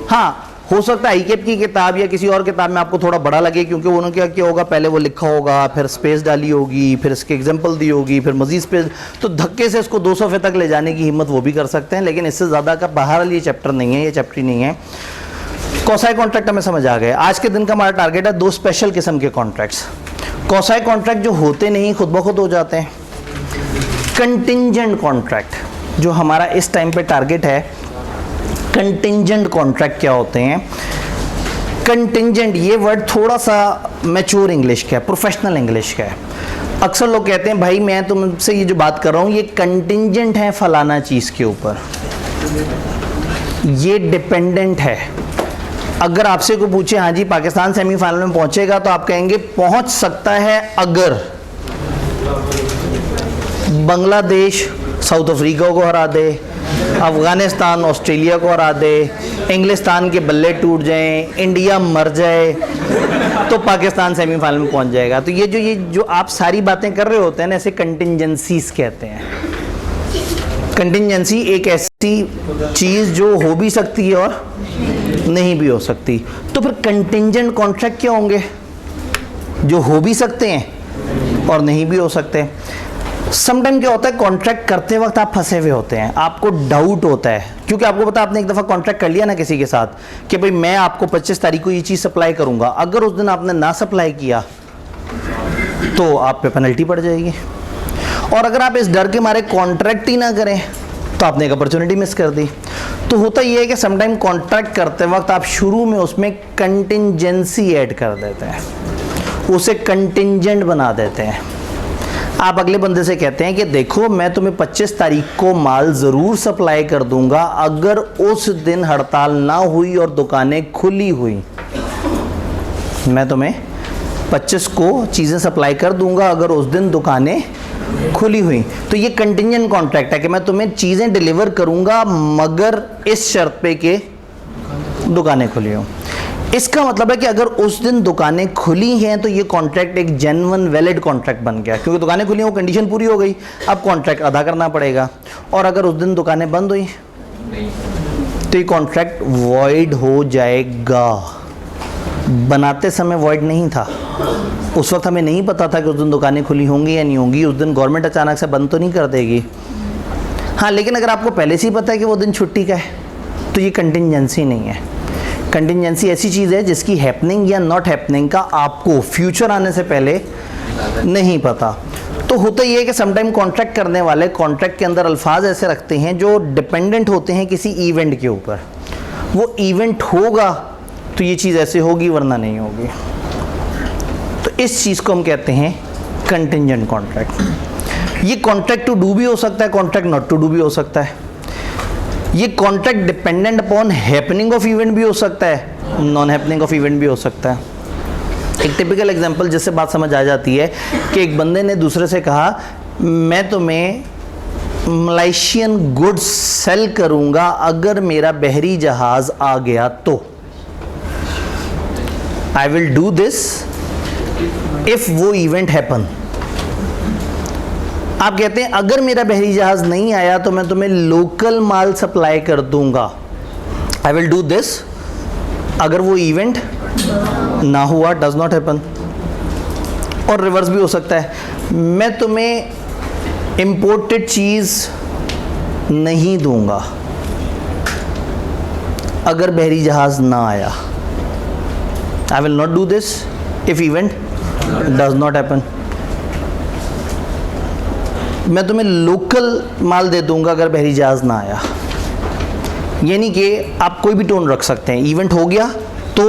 हाँ, हो सकता है आईकेप की किताब या किसी और किताब में आपको थोड़ा बड़ा लगे, क्योंकि उन्होंने क्या किया होगा, पहले वो लिखा होगा, फिर स्पेस डाली होगी, फिर इसके एग्जांपल दी होगी, फिर मजीद स्पेस, तो धक्के से इसको 200 सफ़े तक ले जाने की हिम्मत वो भी कर सकते हैं, लेकिन इससे ज़्यादा का बहरहाल ये चैप्टर नहीं है, ये चैप्टर ही नहीं है। कौसाई कॉन्ट्रैक्ट हमें समझ आ गए। आज के दिन का हमारा टारगेट है 2 स्पेशल किस्म के कॉन्ट्रैक्ट्स। कौसाई कॉन्ट्रैक्ट जो होते नहीं, खुद ब खुद हो जाते हैं। कंटिंजेंट कॉन्ट्रैक्ट जो हमारा इस टाइम पे टारगेट है, कंटिंजेंट कॉन्ट्रैक्ट क्या होते हैं? कंटिंजेंट ये वर्ड थोड़ा सा मैच्योर इंग्लिश का है, प्रोफेशनल इंग्लिश का है। अक्सर लोग कहते हैं भाई मैं तुमसे ये जो बात कर रहा हूँ ये कंटिंजेंट है फलाना चीज़ के ऊपर, ये डिपेंडेंट है। अगर आपसे कोई पूछे हाँ जी पाकिस्तान सेमीफाइनल में पहुंचेगा, तो आप कहेंगे पहुंच सकता है अगर बांग्लादेश साउथ अफ्रीका को हरा दे, अफ़गानिस्तान ऑस्ट्रेलिया को हरा दे, इंग्लिस्तान के बल्ले टूट जाएं, इंडिया मर जाए, तो पाकिस्तान सेमीफाइनल में पहुंच जाएगा। तो ये जो आप सारी बातें कर रहे होते हैं ना, ऐसे कंटिंजेंसीज कहते हैं। कंटिंजेंसी एक ऐसी चीज़ जो हो भी सकती है और नहीं भी हो सकती। तो फिर कंटिंजेंट कॉन्ट्रैक्ट क्या होंगे? जो हो भी सकते हैं और नहीं भी हो सकते। समटाइम क्या होता है, कॉन्ट्रैक्ट करते वक्त आप फंसे हुए होते हैं, आपको डाउट होता है, क्योंकि आपको पता आपने एक दफ़ा कॉन्ट्रैक्ट कर लिया ना किसी के साथ कि भाई मैं आपको 25 तारीख को ये चीज़ सप्लाई करूंगा, अगर उस दिन आपने ना सप्लाई किया तो आप पे पेनल्टी पड़ जाएगी। और अगर आप इस डर के मारे कॉन्ट्रैक्ट ही ना करें तो आपने एक अपॉर्चुनिटी मिस कर दी। तो होता ये है कि समटाइम कॉन्ट्रैक्ट करते वक्त आप शुरू में उसमें कंटिंजेंसी ऐड कर देते हैं, उसे कंटिंजेंट बना देते हैं। आप अगले बंदे से कहते हैं कि देखो मैं तुम्हें 25 तारीख को माल ज़रूर सप्लाई कर दूंगा, अगर उस दिन हड़ताल ना हुई और दुकानें खुली हुई, मैं तुम्हें 25 को चीज़ें सप्लाई कर दूंगा अगर उस दिन दुकानें खुली हुई। तो ये कंटिंजेंट कॉन्ट्रैक्ट है कि मैं तुम्हें चीज़ें डिलीवर करूंगा मगर इस शर्त पे कि दुकानें खुली हों। इसका मतलब है कि अगर उस दिन दुकानें खुली हैं तो ये कॉन्ट्रैक्ट एक जेन्युइन वैलिड कॉन्ट्रैक्ट बन गया, क्योंकि दुकानें खुली, वो कंडीशन पूरी हो गई, अब कॉन्ट्रैक्ट अदा करना पड़ेगा। और अगर उस दिन दुकानें बंद हुई तो ये कॉन्ट्रैक्ट वॉइड हो जाएगा। बनाते समय वॉइड नहीं था, उस वक्त हमें नहीं पता था कि उस दिन दुकानें खुली होंगी या नहीं होंगी, उस दिन गवर्नमेंट अचानक से बंद तो नहीं कर देगी। हाँ, लेकिन अगर आपको पहले से ही पता है कि वो दिन छुट्टी का है तो ये कंटिंजेंसी नहीं है। कंटिंजेंसी ऐसी चीज़ है जिसकी हैपनिंग या नॉट हैपनिंग का आपको फ्यूचर आने से पहले नहीं पता। तो होता ये है कि समटाइम कॉन्ट्रैक्ट करने वाले कॉन्ट्रैक्ट के अंदर अल्फाज ऐसे रखते हैं जो डिपेंडेंट होते हैं किसी इवेंट के ऊपर। वो इवेंट होगा तो ये चीज़ ऐसे होगी वरना नहीं होगी। तो इस चीज़ को हम कहते हैं कंटिंजेंट कॉन्ट्रैक्ट। ये कॉन्ट्रैक्ट टू डू भी हो सकता है, कॉन्ट्रैक्ट नॉट टू डू भी हो सकता है। ये contract dependent upon happening of event भी हो सकता है, नॉन हैपनिंग ऑफ इवेंट भी हो सकता है। एक टिपिकल एग्जांपल जिससे बात समझ आ जाती है कि एक बंदे ने दूसरे से कहा मैं तुम्हें मलेशियन गुड्स सेल करूंगा अगर मेरा बहरी जहाज आ गया तो, I will do this if वो इवेंट हैपन। आप कहते हैं अगर मेरा बहरी जहाज नहीं आया तो मैं तुम्हें लोकल माल सप्लाई कर दूंगा, आई विल डू दिस। अगर वो इवेंट ना हुआ, डज नॉट हैपन। और रिवर्स भी हो सकता है, मैं तुम्हें इंपोर्टेड चीज़ नहीं दूंगा अगर बहरी जहाज ना आया, I will not do this if event does not happen. मैं तुम्हें लोकल माल दे दूंगा अगर बहरी जहाज ना आया। यानी कि आप कोई भी टोन रख सकते हैं, इवेंट हो गया तो,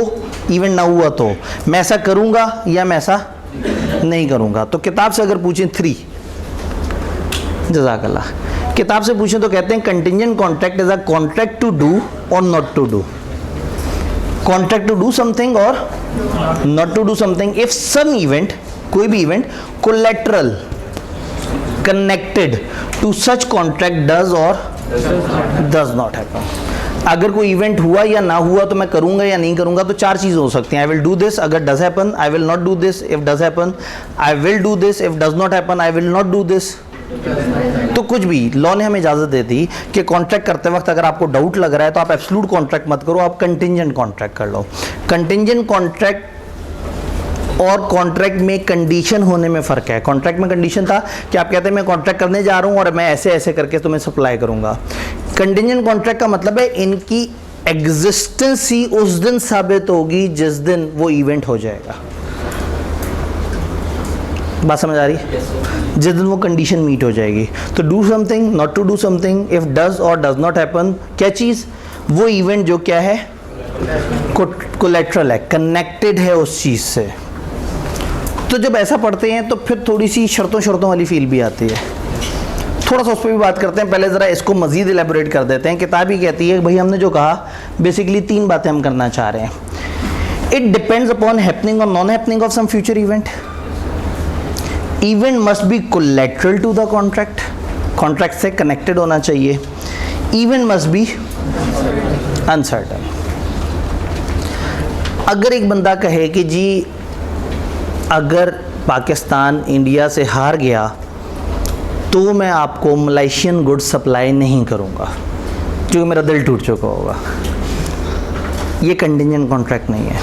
इवेंट ना हुआ तो, मैं ऐसा करूंगा या मैं ऐसा नहीं करूंगा। तो किताब से अगर पूछें 3, जज़ाकल्लाह, किताब से पूछें तो कहते हैं contingent contract is a contract to do और not to do, contract to do something और not to do something if some event, कोई भी event collateral connected to such contract does और डज नॉट हैपन। अगर कोई event हुआ या ना हुआ तो मैं करूंगा या नहीं करूंगा, तो 4 चीज़ हो सकती हैं। आई विल डू दिस अगर does happen, I will not do this if does happen, I will do this if does not happen, I will not do this. तो कुछ भी लॉ ने हमें इजाज़त दे दी कि कॉन्ट्रैक्ट करते वक्त अगर आपको डाउट लग रहा है तो आप एब्सोल्यूट कॉन्ट्रैक्ट मत करो, आप कंटिंजेंट कॉन्ट्रैक्ट कर लो। कंटिंजेंट कॉन्ट्रैक्ट और कॉन्ट्रैक्ट में कंडीशन होने में फ़र्क है। कॉन्ट्रैक्ट में कंडीशन था कि आप कहते हैं मैं कॉन्ट्रैक्ट करने जा रहा हूँ और मैं ऐसे ऐसे करके तुम्हें सप्लाई करूँगा। कंटिंजेंट कॉन्ट्रैक्ट का मतलब है इनकी एग्जिस्टेंस ही उस दिन साबित होगी जिस दिन वो इवेंट हो जाएगा। बात समझ आ रही है? जिस दिन वो कंडीशन मीट हो जाएगी। तो do something, not to do something, if does और डज नॉट हैपन, क्या चीज़? वो इवेंट जो क्या है, कोलैटरल है, कनेक्टेड है उस चीज़ से। तो जब ऐसा पढ़ते हैं तो फिर थोड़ी सी शर्तों वाली फील भी आती है। थोड़ा सा उस पर भी बात करते हैं, पहले ज़रा इसको मज़ीद एलेबोरेट कर देते हैं। किताब ही कहती है भाई हमने जो कहा बेसिकली 3 बातें हम करना चाह रहे हैं। It depends upon happening or non happening of some future event. Event must be collateral to the contract, contract से कनेक्टेड होना चाहिए। Event must be uncertain. अगर एक बंदा कहे कि जी अगर पाकिस्तान इंडिया से हार गया तो मैं आपको मलेशियन गुड्स सप्लाई नहीं करूंगा क्योंकि मेरा दिल टूट चुका होगा, ये कंटिंजेंट कॉन्ट्रैक्ट नहीं है।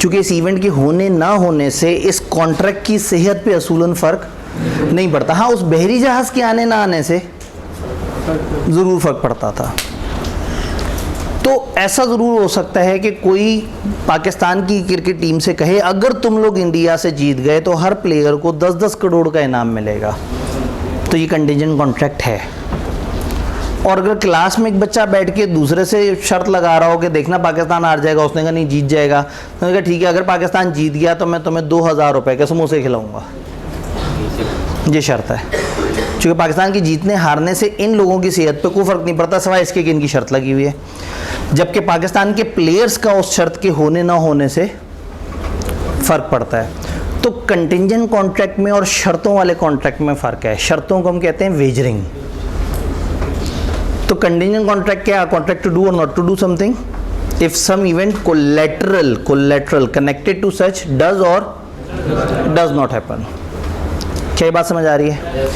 क्योंकि इस इवेंट के होने ना होने से इस कॉन्ट्रैक्ट की सेहत पे असूलन फ़र्क नहीं पड़ता। हाँ, उस बहरी जहाज़ के आने ना आने से ज़रूर फ़र्क पड़ता था। तो ऐसा ज़रूर हो सकता है कि कोई पाकिस्तान की क्रिकेट टीम से कहे अगर तुम लोग इंडिया से जीत गए तो हर प्लेयर को 10-10 करोड़ का इनाम मिलेगा, तो ये कंटिंजेंट कॉन्ट्रैक्ट है। और अगर क्लास में एक बच्चा बैठ के दूसरे से शर्त लगा रहा हो कि देखना पाकिस्तान हार जाएगा, उसने कहा नहीं जीत जाएगा, तो कहा ठीक है अगर पाकिस्तान जीत गया तो मैं तुम्हें 2000 रुपये के समोसे खिलाऊँगा, ये शर्त है। क्योंकि पाकिस्तान की जीतने हारने से इन लोगों की सेहत पे कोई फ़र्क नहीं पड़ता सिवाय इसके कि इनकी शर्त लगी हुई है, जबकि पाकिस्तान के प्लेयर्स का उस शर्त के होने ना होने से फ़र्क पड़ता है। तो कंटिंजेंट कॉन्ट्रैक्ट में और शर्तों वाले कॉन्ट्रैक्ट में फ़र्क है। शर्तों को हम कहते हैं वेजरिंग। तो कंटिंजेंट कॉन्ट्रैक्ट क्या? कॉन्ट्रैक्ट टू डू और not to do something if some event collateral connected to such does और डज नॉट हैपन। क्या ये बात समझ आ रही है?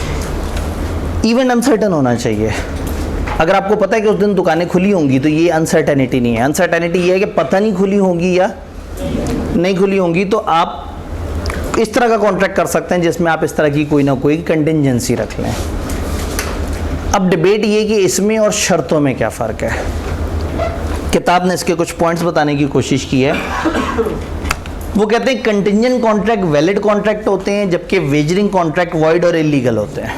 इवेंट अनसर्टन होना चाहिए। अगर आपको पता है कि उस दिन दुकानें खुली होंगी तो ये अनसर्टेनिटी नहीं है। अनसर्टेनिटी ये है कि पता नहीं खुली होंगी या नहीं खुली होंगी, तो आप इस तरह का कॉन्ट्रैक्ट कर सकते हैं जिसमें आप इस तरह की कोई ना कोई कंटिंजेंसी रख लें। अब डिबेट ये कि इसमें और शर्तों में क्या फ़र्क है। किताब ने इसके कुछ पॉइंट्स बताने की कोशिश की है। वो कहते हैं कंटिंजेंट कॉन्ट्रैक्ट वैलिड कॉन्ट्रैक्ट होते हैं जबकि वेजरिंग कॉन्ट्रैक्ट वॉइड और इलीगल होते हैं।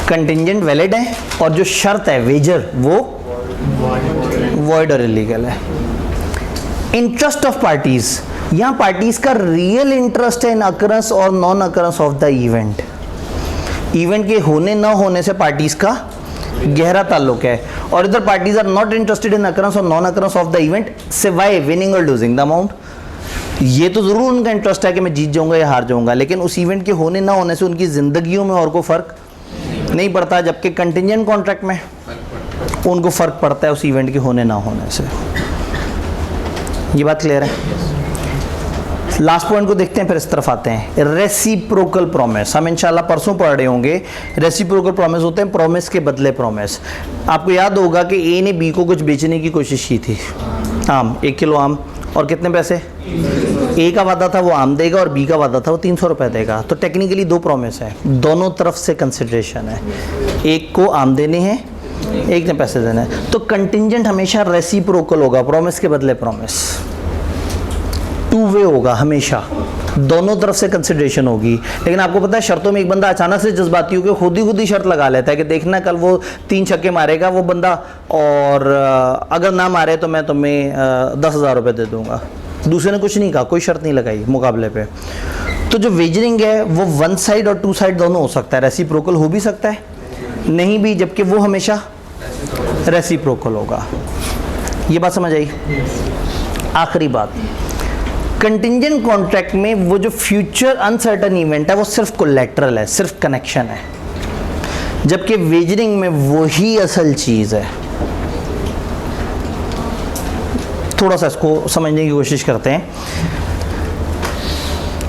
कंटिंजेंट वैलिड है और जो शर्त है वेजर वो वॉइड और इलीगल है। इंटरेस्ट ऑफ पार्टीज, यहाँ पार्टीज का रियल इंटरेस्ट है इन अकरेंस और non occurrence of the event. Event के होने ना होने से पार्टीज का गहरा ताल्लुक है, और इधर parties are not interested in occurrence और non occurrence of the event सिवाय विनिंग और लूजिंग द अमाउंट। ये तो ज़रूर उनका इंटरेस्ट है कि मैं जीत जाऊंगा या हार जाऊंगा, लेकिन उस इवेंट के होने ना होने से उनकी ज़िंदगियों में और को फ़र्क नहीं पड़ता, जबकि कंटिंजेंट कॉन्ट्रैक्ट में उनको फ़र्क पड़ता है उस इवेंट के होने ना होने से। ये बात क्लियर है? लास्ट पॉइंट को देखते हैं, फिर इस तरफ आते हैं। रेसिप्रोकल प्रॉमिस, हम इंशाल्लाह परसों पढ़ रहे होंगे। रेसिप्रोकल प्रॉमिस होते हैं प्रॉमिस के बदले प्रॉमिस। आपको याद होगा कि ए ने बी को कुछ बेचने की कोशिश की थी, आम, 1 किलो आम, और कितने पैसे? ए का वादा था वो आम देगा और बी का वादा था वो 300 रुपये देगा। तो टेक्निकली 2 प्रॉमिस है, दोनों तरफ से कंसिडरेशन है, एक को आम देने हैं, एक ने पैसे देने हैं। तो कंटिंजेंट हमेशा रेसिप्रोकल होगा, प्रॉमिस के बदले प्रॉमिस, 2 वे होगा हमेशा, दोनों तरफ से कंसिडरेशन होगी। लेकिन आपको पता है शर्तों में एक बंदा अचानक से जज्बाती होकर खुद ही शर्त लगा लेता है कि देखना कल वो 3 छक्के मारेगा वो बंदा, और अगर ना मारे तो मैं तुम्हें 10,000 रुपये दे दूंगा। दूसरे ने कुछ नहीं कहा, कोई शर्त नहीं लगाई मुकाबले पे। तो जो वेजरिंग है वो 1 साइड और 2 साइड दोनों हो सकता है, रेसिप्रोकल हो भी सकता है, नहीं भी, जबकि वो हमेशा रेसिप्रोकल होगा। ये बात समझ आई? आखिरी बात, कंटिंजेंट कॉन्ट्रैक्ट में वो जो फ्यूचर अनसर्टन इवेंट है वो सिर्फ कोलैटरल है, सिर्फ कनेक्शन है, जबकि वेजरिंग में वही असल चीज़ है। थोड़ा सा इसको समझने की कोशिश करते हैं।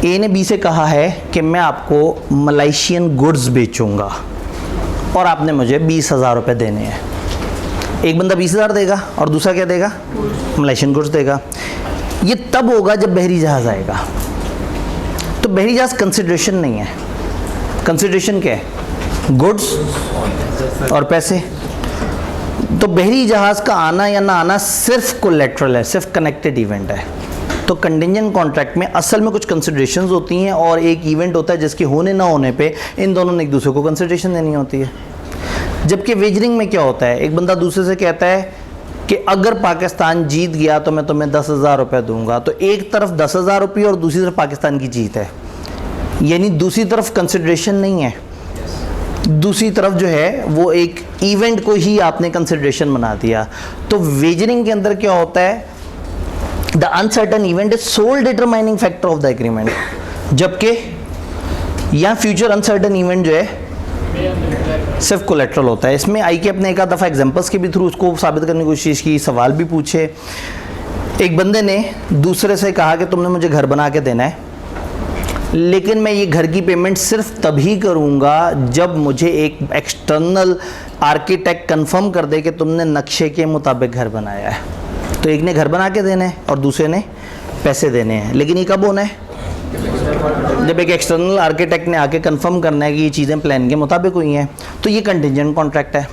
ए ने बी से कहा है कि मैं आपको मलेशियन गुड्स बेचूंगा और आपने मुझे 20,000 रुपये देने हैं। एक बंदा 20,000 देगा और दूसरा क्या देगा? मलेशियन गुड्स देगा। ये तब होगा जब बहरी जहाज़ आएगा। तो बहरी जहाज़ कंसिडरेशन नहीं है, कंसिडरेशन क्या है? गुड्स और पैसे। तो बहरी जहाज़ का आना या ना आना सिर्फ कोलैटरल है, सिर्फ कनेक्टेड इवेंट है। तो कंटिंजेंट कॉन्ट्रैक्ट में असल में कुछ कंसिडरेशंस होती हैं और एक इवेंट होता है जिसके होने ना होने पे इन दोनों ने एक दूसरे को कंसिडरेशन देनी होती है। जबकि वेजरिंग में क्या होता है, एक बंदा दूसरे से कहता है कि अगर पाकिस्तान जीत गया तो मैं तुम्हें 10,000 रुपये दूंगा। तो एक तरफ 10,000 रुपये और दूसरी तरफ पाकिस्तान की जीत है, यानी दूसरी तरफ कंसिडरेशन नहीं है, दूसरी तरफ जो है वो एक इवेंट को ही आपने कंसिडरेशन बना दिया। तो वेजरिंग के अंदर क्या होता है, the uncertain event is sole determining factor of the agreement, जबकि यहाँ फ्यूचर अनसर्टन इवेंट जो है सिर्फ कोलेट्रल होता है। इसमें आई के अपने एक दफ़ा एग्जांपल्स के भी थ्रू उसको साबित करने की कोशिश की, सवाल भी पूछे। एक बंदे ने दूसरे से कहा कि तुमने मुझे घर बना के देना है, लेकिन मैं ये घर की पेमेंट सिर्फ तभी करूँगा जब मुझे एक एक्सटर्नल आर्किटेक्ट कंफर्म कर दे कि तुमने नक्शे के मुताबिक घर बनाया है। तो एक ने घर बना के देना है और दूसरे ने पैसे देने हैं, लेकिन ये कब होना है? जब एक एक्सटर्नल आर्किटेक्ट ने आके कंफर्म करना है कि ये चीज़ें प्लान के मुताबिक हुई हैं। तो ये कंटिंजेंट कॉन्ट्रैक्ट है।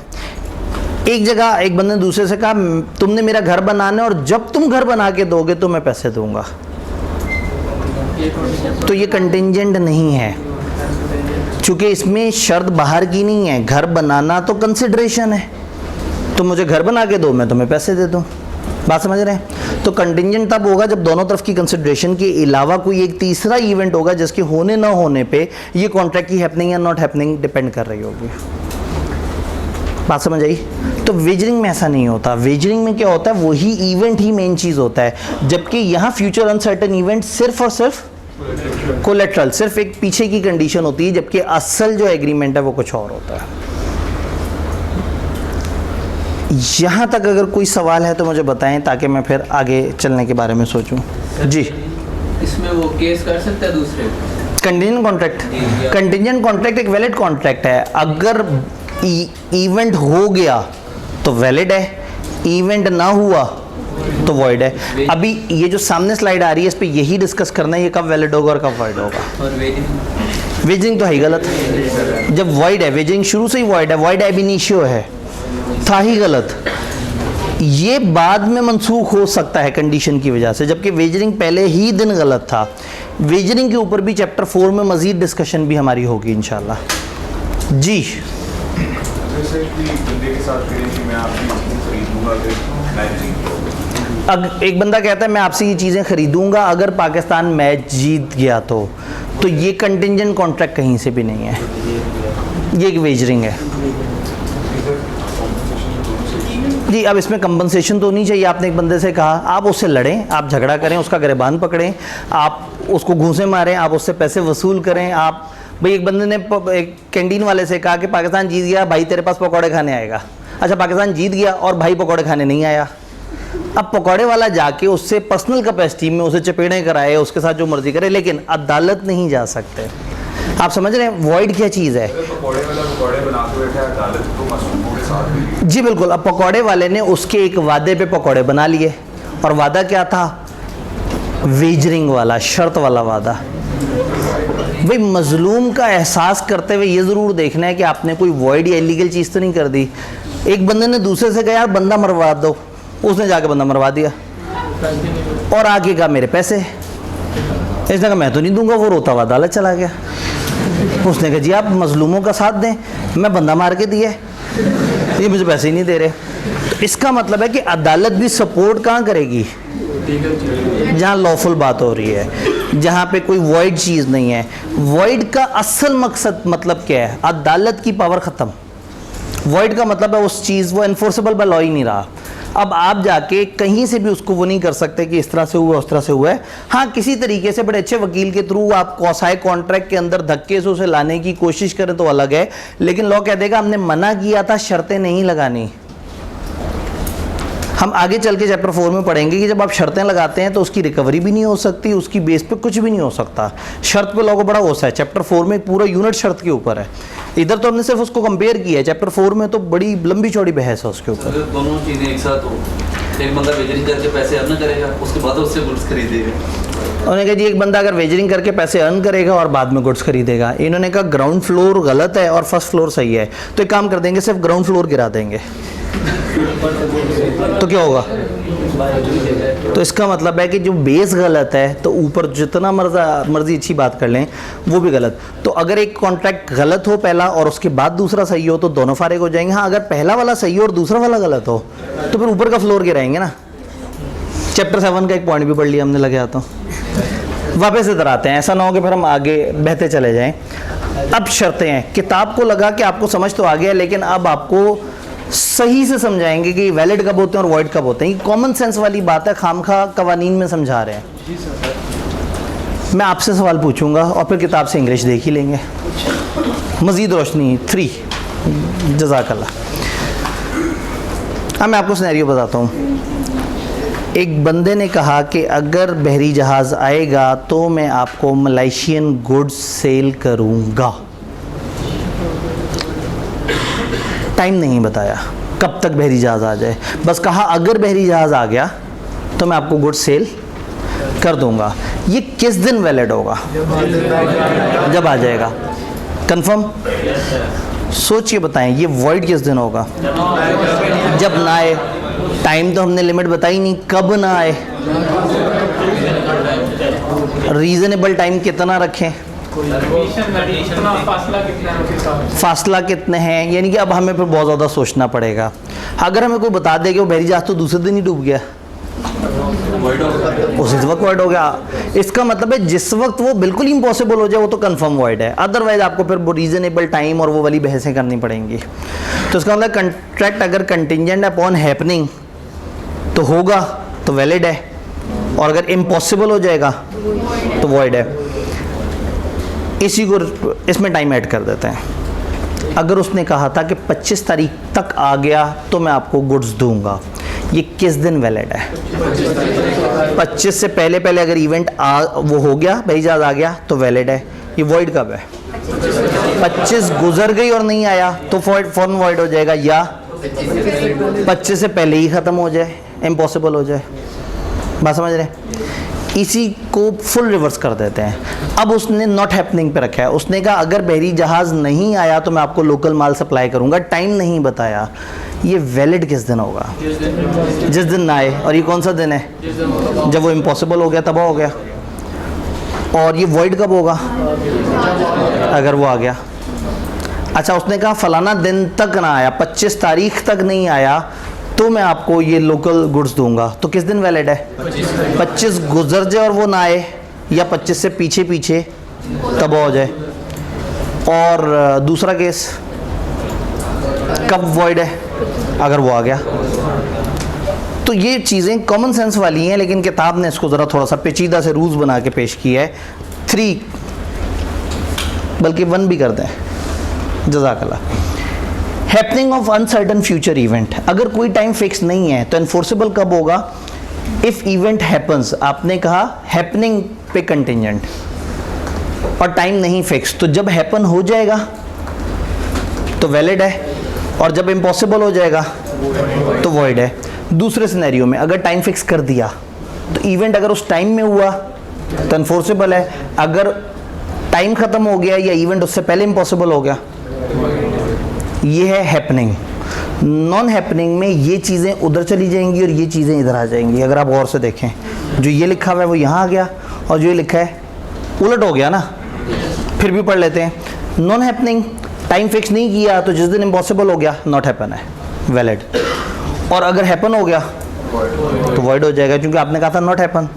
एक जगह एक बंदे ने दूसरे से कहा तुमने मेरा घर बनाना है और जब तुम घर बना के दोगे तो मैं पैसे दूंगा। तो ये कंटिंजेंट नहीं है, चूँकि इसमें शर्त बाहर की नहीं है। घर बनाना तो कंसिडरेशन है, तो मुझे घर बना के दो मैं तुम्हें पैसे दे दूँ। बात समझ रहे हैं? तो कंटिंजेंट तब होगा जब दोनों तरफ की कंसिडरेशन के अलावा कोई एक तीसरा इवेंट होगा जिसके होने ना होने पे ये कॉन्ट्रैक्ट की हैपनिंग या नॉट हैपनिंग डिपेंड कर रही होगी। बात समझ आई? तो वेजरिंग में ऐसा नहीं होता। वेजरिंग में क्या होता है, वही इवेंट ही मेन चीज़ होता है, जबकि यहाँ फ्यूचर अनसर्टेन इवेंट सिर्फ और सिर्फ कोलेट्रल, सिर्फ एक पीछे की कंडीशन होती है, जबकि असल जो एग्रीमेंट है वो कुछ और होता है। यहाँ तक अगर कोई सवाल है तो मुझे बताएं ताकि मैं फिर आगे चलने के बारे में सोचूं। जी, इसमें वो केस कर सकता है दूसरे कंटिंजेंट कॉन्ट्रैक्ट। कंटिंजेंट कॉन्ट्रैक्ट एक वैलिड कॉन्ट्रैक्ट है। अगर इवेंट हो गया तो वैलिड है, इवेंट ना हुआ तो वॉइड है। अभी ये जो सामने स्लाइड आ रही है इस पे यही डिस्कस करना है, ये कब वैलिड होगा और कब वॉइड होगा। और वेजिंग तो है ही गलत, जब वॉइड है, वेजिंग शुरू से ही वॉइड है, वॉइड एब इनिशियो है, था ही गलत। ये बाद में मनसूख हो सकता है कंडीशन की वजह से, जबकि वेजरिंग पहले ही दिन गलत था। वेजरिंग के ऊपर भी चैप्टर 4 में मजीद डिस्कशन भी हमारी होगी इंशाल्लाह। जी, एक बंदा कहता है मैं आपसे ये चीज़ें खरीदूंगा अगर पाकिस्तान मैच जीत गया तो ये कंटिंजेंट कॉन्ट्रैक्ट कहीं से भी नहीं है, ये एक वेजरिंग है। जी, अब इसमें कंपनसेशन तो नहीं चाहिए। आपने एक बंदे से कहा, आप उससे लड़ें, आप झगड़ा करें, उसका गिरबान पकड़ें, आप उसको घूंसे मारें, आप उससे पैसे वसूल करें। आप भाई, एक बंदे ने एक कैंटीन वाले से कहा कि पाकिस्तान जीत गया, भाई तेरे पास पकौड़े खाने आएगा। अच्छा, पाकिस्तान जीत गया और भाई पकौड़े खाने नहीं आया, अब पकौड़े वाला जाके उससे पर्सनल कैपेसिटी में उसे चपेड़े कराए, उसके साथ जो मर्जी करे, लेकिन अदालत नहीं जा सकते। आप समझ रहे हैं वॉइड क्या चीज़ है? पकौड़े वाला पकौड़े बना के बैठा है, अदालत तो मशरूमों के साथ भी। जी बिल्कुल। अब पकौड़े वाले ने उसके एक वादे पे पकौड़े बना लिए, और वादा क्या था? वेजरिंग वाला, शर्त वाला वादा। भाई मजलूम का एहसास करते हुए ये ज़रूर देखना है कि आपने कोई वॉइड या इलीगल चीज़ तो नहीं कर दी। एक बंदे ने दूसरे से कहा यार बंदा मरवा दो, उसने जाके बंदा मरवा दिया और आगे कहा मेरे पैसे। इसने कहा मैं तो नहीं दूंगा, वो रोता हुआ अदालत चला गया। उसने कहा जी आप मजलूमों का साथ दें, मैं बंदा मार के दिया, ये मुझे पैसे ही नहीं दे रहे। तो इसका मतलब है कि अदालत भी सपोर्ट कहाँ करेगी? जहाँ लॉफुल बात हो रही है, जहाँ पे कोई वॉइड चीज़ नहीं है। वॉइड का असल मकसद मतलब क्या है? अदालत की पावर ख़त्म। वॉइड का मतलब है उस चीज़, वो इन्फोर्सेबल बाय लॉ ही नहीं रहा। अब आप जाके कहीं से भी उसको वो नहीं कर सकते कि इस तरह से हुआ उस तरह से हुआ है। हाँ, किसी तरीके से बड़े अच्छे वकील के थ्रू आप कौसाए कॉन्ट्रैक्ट के अंदर धक्के से उसे लाने की कोशिश करें तो अलग है, लेकिन लॉ कह देगा हमने मना किया था शर्तें नहीं लगानी। हम आगे चल के चैप्टर 4 में पढ़ेंगे कि जब आप शर्तें लगाते हैं तो उसकी रिकवरी भी नहीं हो सकती, उसकी बेस पे कुछ भी नहीं हो सकता। शर्त पे लॉ को बड़ा गुस्सा है। चैप्टर 4 में पूरा यूनिट शर्त के ऊपर है। इधर तो हमने सिर्फ उसको कंपेयर किया है, चैप्टर 4 में तो बड़ी लंबी चौड़ी बहस है उसके ऊपर। अगर दोनों चीज़ें एक साथ हो, एक बंदा वेजरिंग करके पैसे अर्न करेगा, उसके बाद उससे गुड्स खरीदेगा। उन्होंने कहा जी एक बंदा अगर वेजरिंग करके पैसे अर्न करेगा और बाद में गुड्स खरीदेगा। इन्होंने कहा ग्राउंड फ्लोर गलत है और फर्स्ट फ्लोर सही है, तो एक काम कर देंगे सिर्फ ग्राउंड फ्लोर गिरा देंगे, तो क्या होगा? तो इसका मतलब है कि जो बेस गलत है तो ऊपर जितना मर्जी अच्छी बात कर लें वो भी गलत। तो अगर एक कॉन्ट्रैक्ट गलत हो पहला और उसके बाद दूसरा सही हो तो दोनों फारिग हो जाएंगे। हाँ, अगर पहला वाला सही हो और दूसरा वाला गलत हो तो फिर ऊपर का फ्लोर गिराएंगे ना। चैप्टर 7 का एक पॉइंट भी पढ़ लिया हमने, लगे हाथों। वापस इधर आते हैं, ऐसा ना हो कि फिर हम आगे बहते चले जाएं। अब शर्तें हैं। किताब को लगा कि आपको समझ तो आ गया, लेकिन अब आपको सही से समझाएंगे कि वैलिड कब होते हैं और वॉइड कब होते हैं। ये कॉमन सेंस वाली बात है, खामखा कवानीन में समझा रहे हैं। मैं आपसे सवाल पूछूंगा और फिर किताब से इंग्लिश देख ही लेंगे। मज़ीद रोशनी 3। जज़ाकल्लाह। अब मैं आपको सिनेरियो बताता हूँ। एक बंदे ने कहा कि अगर बहरी जहाज़ आएगा तो मैं आपको मलेशियन गुड्स सेल करूँगा। टाइम नहीं बताया कब तक बहरी जहाज़ आ जाए, बस कहा अगर बहरी जहाज़ आ गया तो मैं आपको गुड्स सेल कर दूंगा। ये किस दिन वैलिड होगा? जब आ जाएगा। कंफर्म? सोच के बताएं, ये वॉइड किस दिन होगा? जब ना आए। टाइम तो हमने लिमिट बताई नहीं, कब ना आए। रीजनेबल टाइम कितना रखें? फासला कितने हैं? यानी कि अब हमें फिर बहुत ज़्यादा सोचना पड़ेगा। अगर हमें कोई बता दे कि वो बहरी जहाज़ तो दूसरे दिन ही डूब गया, उसी वक्त वॉइड हो गया। इसका मतलब है जिस वक्त वो बिल्कुल इम्पॉसिबल हो जाए वो तो कंफर्म वॉइड है। अदरवाइज आपको फिर वो रीजनेबल टाइम और वो वाली बहसें करनी पड़ेंगी। तो इसका मतलब कंट्रैक्ट अगर कंटिंजेंट अपॉन हैपनिंग तो होगा तो वैलिड है, और अगर इम्पॉसिबल हो जाएगा तो वॉइड है। इसी को इसमें टाइम ऐड कर देते हैं। अगर उसने कहा था कि 25 तारीख तक आ गया तो मैं आपको गुड्स दूंगा, ये किस दिन वैलिड है? 25 से पहले पहले अगर इवेंट वो हो गया, बहरी जहाज़ आ गया तो वैलिड है। ये वॉइड कब है? 25 गुजर गई और नहीं आया तो फौरन वॉइड हो जाएगा, या 25 से पहले ही ख़त्म हो जाए, इम्पॉसिबल हो जाए। बात समझ रहे हैं? इसी को फुल रिवर्स कर देते हैं। अब उसने नॉट हैपनिंग पे रखा है। उसने कहा अगर बहरी जहाज़ नहीं आया तो मैं आपको लोकल माल सप्लाई करूंगा, टाइम नहीं बताया। ये वैलिड किस दिन होगा? जिस दिन ना आए। और ये कौन सा दिन है? जब वो इम्पॉसिबल हो गया, तबाह हो गया। और ये वॉइड कब होगा? अगर वो आ गया। अच्छा, उसने कहा फलाना दिन तक ना आया, 25 तारीख तक नहीं आया तो मैं आपको ये लोकल गुड्स दूंगा, तो किस दिन वैलिड है? 25 गुजर जाए और वो ना आए, या 25 से पीछे पीछे तब हो जाए। और दूसरा केस कब वॉइड है? अगर वो आ गया। तो ये चीज़ें कॉमन सेंस वाली हैं, लेकिन किताब ने इसको ज़रा थोड़ा सा पेचीदा से रूल्स बना के पेश किया है। 3 बल्कि 1 भी कर दें। जज़ाकल्लाह। Happening of uncertain future event, अगर कोई टाइम फिक्स नहीं है तो एनफोर्सेबल कब होगा? इफ इवेंट हैपन्स, आपने कहा हैपनिंग पे कंटिजेंट और टाइम नहीं फिक्स, तो जब हैपन हो जाएगा तो वैलिड है और जब इम्पॉसिबल हो जाएगा तो वॉइड है। दूसरे सिनेरियो में अगर टाइम फिक्स कर दिया तो इवेंट अगर उस टाइम में हुआ तो एनफोर्सेबल है, अगर टाइम खत्म हो गया या इवेंट उससे पहले इम्पॉसिबल हो गया, ये है हैपनिंग। नॉन हैपनिंग में ये चीज़ें उधर चली जाएंगी और ये चीज़ें इधर आ जाएंगी। अगर आप गौर से देखें, जो ये लिखा हुआ है वो यहाँ आ गया और जो ये लिखा है उलट हो गया ना। फिर भी पढ़ लेते हैं। नॉन हैपनिंग, टाइम फिक्स नहीं किया तो जिस दिन इम्पॉसिबल हो गया नॉट हैपन है, वैलिड। और अगर हैपन हो गया तो वॉइड हो जाएगा, क्योंकि आपने कहा था नॉट हैपन।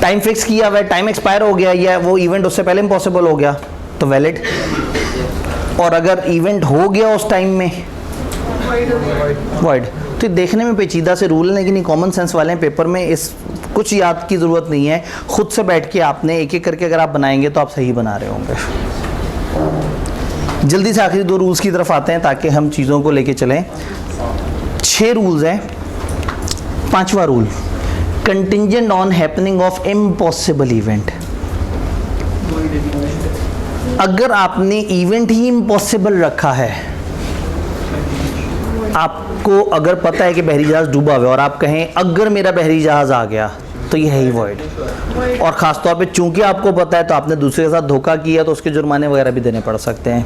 टाइम फिक्स किया हुआ है, टाइम एक्सपायर हो गया या वो इवेंट उससे पहले इम्पॉसिबल हो गया तो वैलिड। और अगर इवेंट हो गया उस टाइम में वॉइड। तो देखने में पेचीदा से रूल है, लेकिन ये कॉमन सेंस वाले हैं। पेपर में इस कुछ याद की ज़रूरत नहीं है, खुद से बैठ के आपने एक एक करके अगर आप बनाएंगे तो आप सही बना रहे होंगे। जल्दी से आखिरी 2 रूल्स की तरफ आते हैं ताकि हम चीज़ों को लेके चलें। 6 रूल्स हैं। 5वां rule, contingent on happening of impossible event. अगर आपने इवेंट ही इम्पॉसिबल रखा है, आपको अगर पता है कि बहरी जहाज़ डूबा हुआ है और आप कहें अगर मेरा बहरी जहाज़ आ गया, तो ये है ही वॉइड। और ख़ास तौर पे चूंकि आपको पता है तो आपने दूसरे के साथ धोखा किया तो उसके जुर्माने वगैरह भी देने पड़ सकते हैं।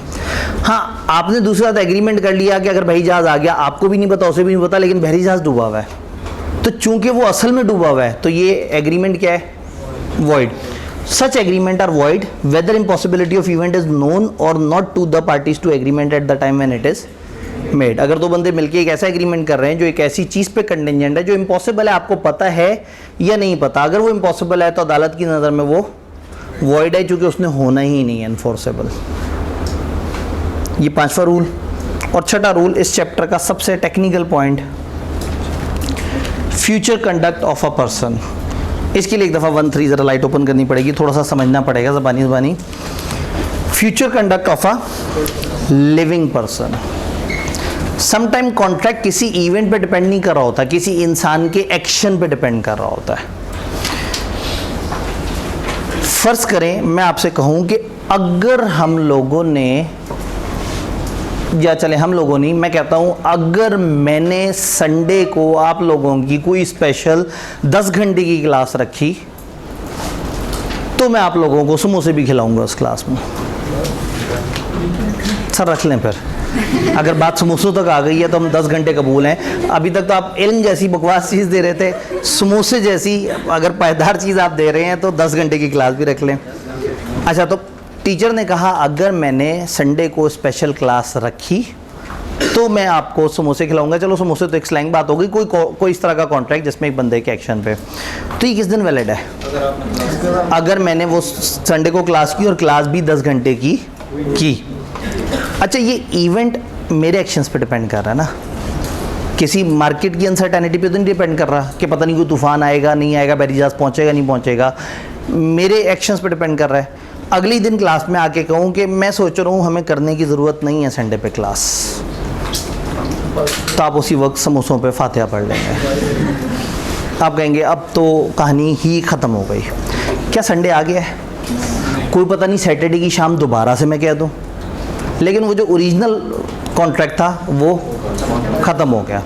हाँ, आपने दूसरे के साथ एग्रीमेंट कर लिया कि अगर बहरी जहाज़ आ गया, आपको भी नहीं पता उसे भी नहीं पता, लेकिन बहरी जहाज़ डूबा हुआ है, तो चूंकि वो असल में डूबा हुआ है तो ये एग्रीमेंट क्या है? Void. Such agreement are void whether impossibility of event is known or not to the parties to agreement at the time when it is made। अगर 2 बंदे मिलके एक ऐसा एग्रीमेंट कर रहे हैं जो एक ऐसी चीज़ पे कंटिजेंट है जो इम्पॉसिबल है, आपको पता है या नहीं पता, अगर वो इम्पॉसिबल है तो अदालत की नज़र में वो वॉइड है, क्योंकि उसने होना ही नहीं है एनफोर्सेबल। ये 5वां रूल। और 6वां रूल इस चैप्टर का सबसे technical point, future conduct of a person. इसके लिए एक दफ़ा 1-3 ज़रा लाइट ओपन करनी पड़ेगी, थोड़ा सा समझना पड़ेगा ज़बानी। Future conduct of a living person. Sometime contract किसी इवेंट पे डिपेंड नहीं कर रहा होता, किसी इंसान के एक्शन पे डिपेंड कर रहा होता है। फ़र्ज़ करें मैं आपसे कहूँ कि अगर हम लोगों ने, या चले हम लोगों नहीं, मैं कहता हूँ अगर मैंने संडे को आप लोगों की कोई स्पेशल 10 घंटे की क्लास रखी तो मैं आप लोगों को समोसे भी खिलाऊंगा उस क्लास में। सर रख लें फिर, अगर बात समोसों तक आ गई है तो हम 10 घंटे कबूल हैं। अभी तक तो आप इल्म जैसी बकवास चीज़ दे रहे थे, समोसे जैसी अगर पायदार चीज़ आप दे रहे हैं तो 10 घंटे की क्लास भी रख लें। अच्छा, तो टीचर ने कहा अगर मैंने संडे को स्पेशल क्लास रखी तो मैं आपको समोसे खिलाऊंगा। चलो समोसे तो एक स्लैंग बात हो गई, कोई इस तरह का कॉन्ट्रैक्ट जिसमें एक बंदे के एक्शन पे, तो ये किस दिन वैलिड है? अगर मैंने वो संडे को क्लास की और क्लास भी 10 घंटे की। अच्छा, ये इवेंट मेरे एक्शंस पे डिपेंड कर रहा है ना, किसी मार्केट की अनसर्टेनिटी पे तो नहीं डिपेंड कर रहा कि पता नहीं कोई तूफान आएगा नहीं आएगा, बहरी जहाज़ पहुँचेगा नहीं पहुँचेगा, मेरे एक्शंस पे डिपेंड कर रहा है। अगले दिन क्लास में आके कहूँ कि मैं सोच रहा हूँ हमें करने की ज़रूरत नहीं है संडे पे क्लास, तो आप उसी वक्त समोसों पे फातिहा पढ़ लेंगे। आप कहेंगे अब तो कहानी ही ख़त्म हो गई। क्या संडे आ गया है? कोई पता नहीं, सैटरडे की शाम दोबारा से मैं कह दूँ, लेकिन वो जो ओरिजिनल कॉन्ट्रैक्ट था वो ख़त्म हो गया।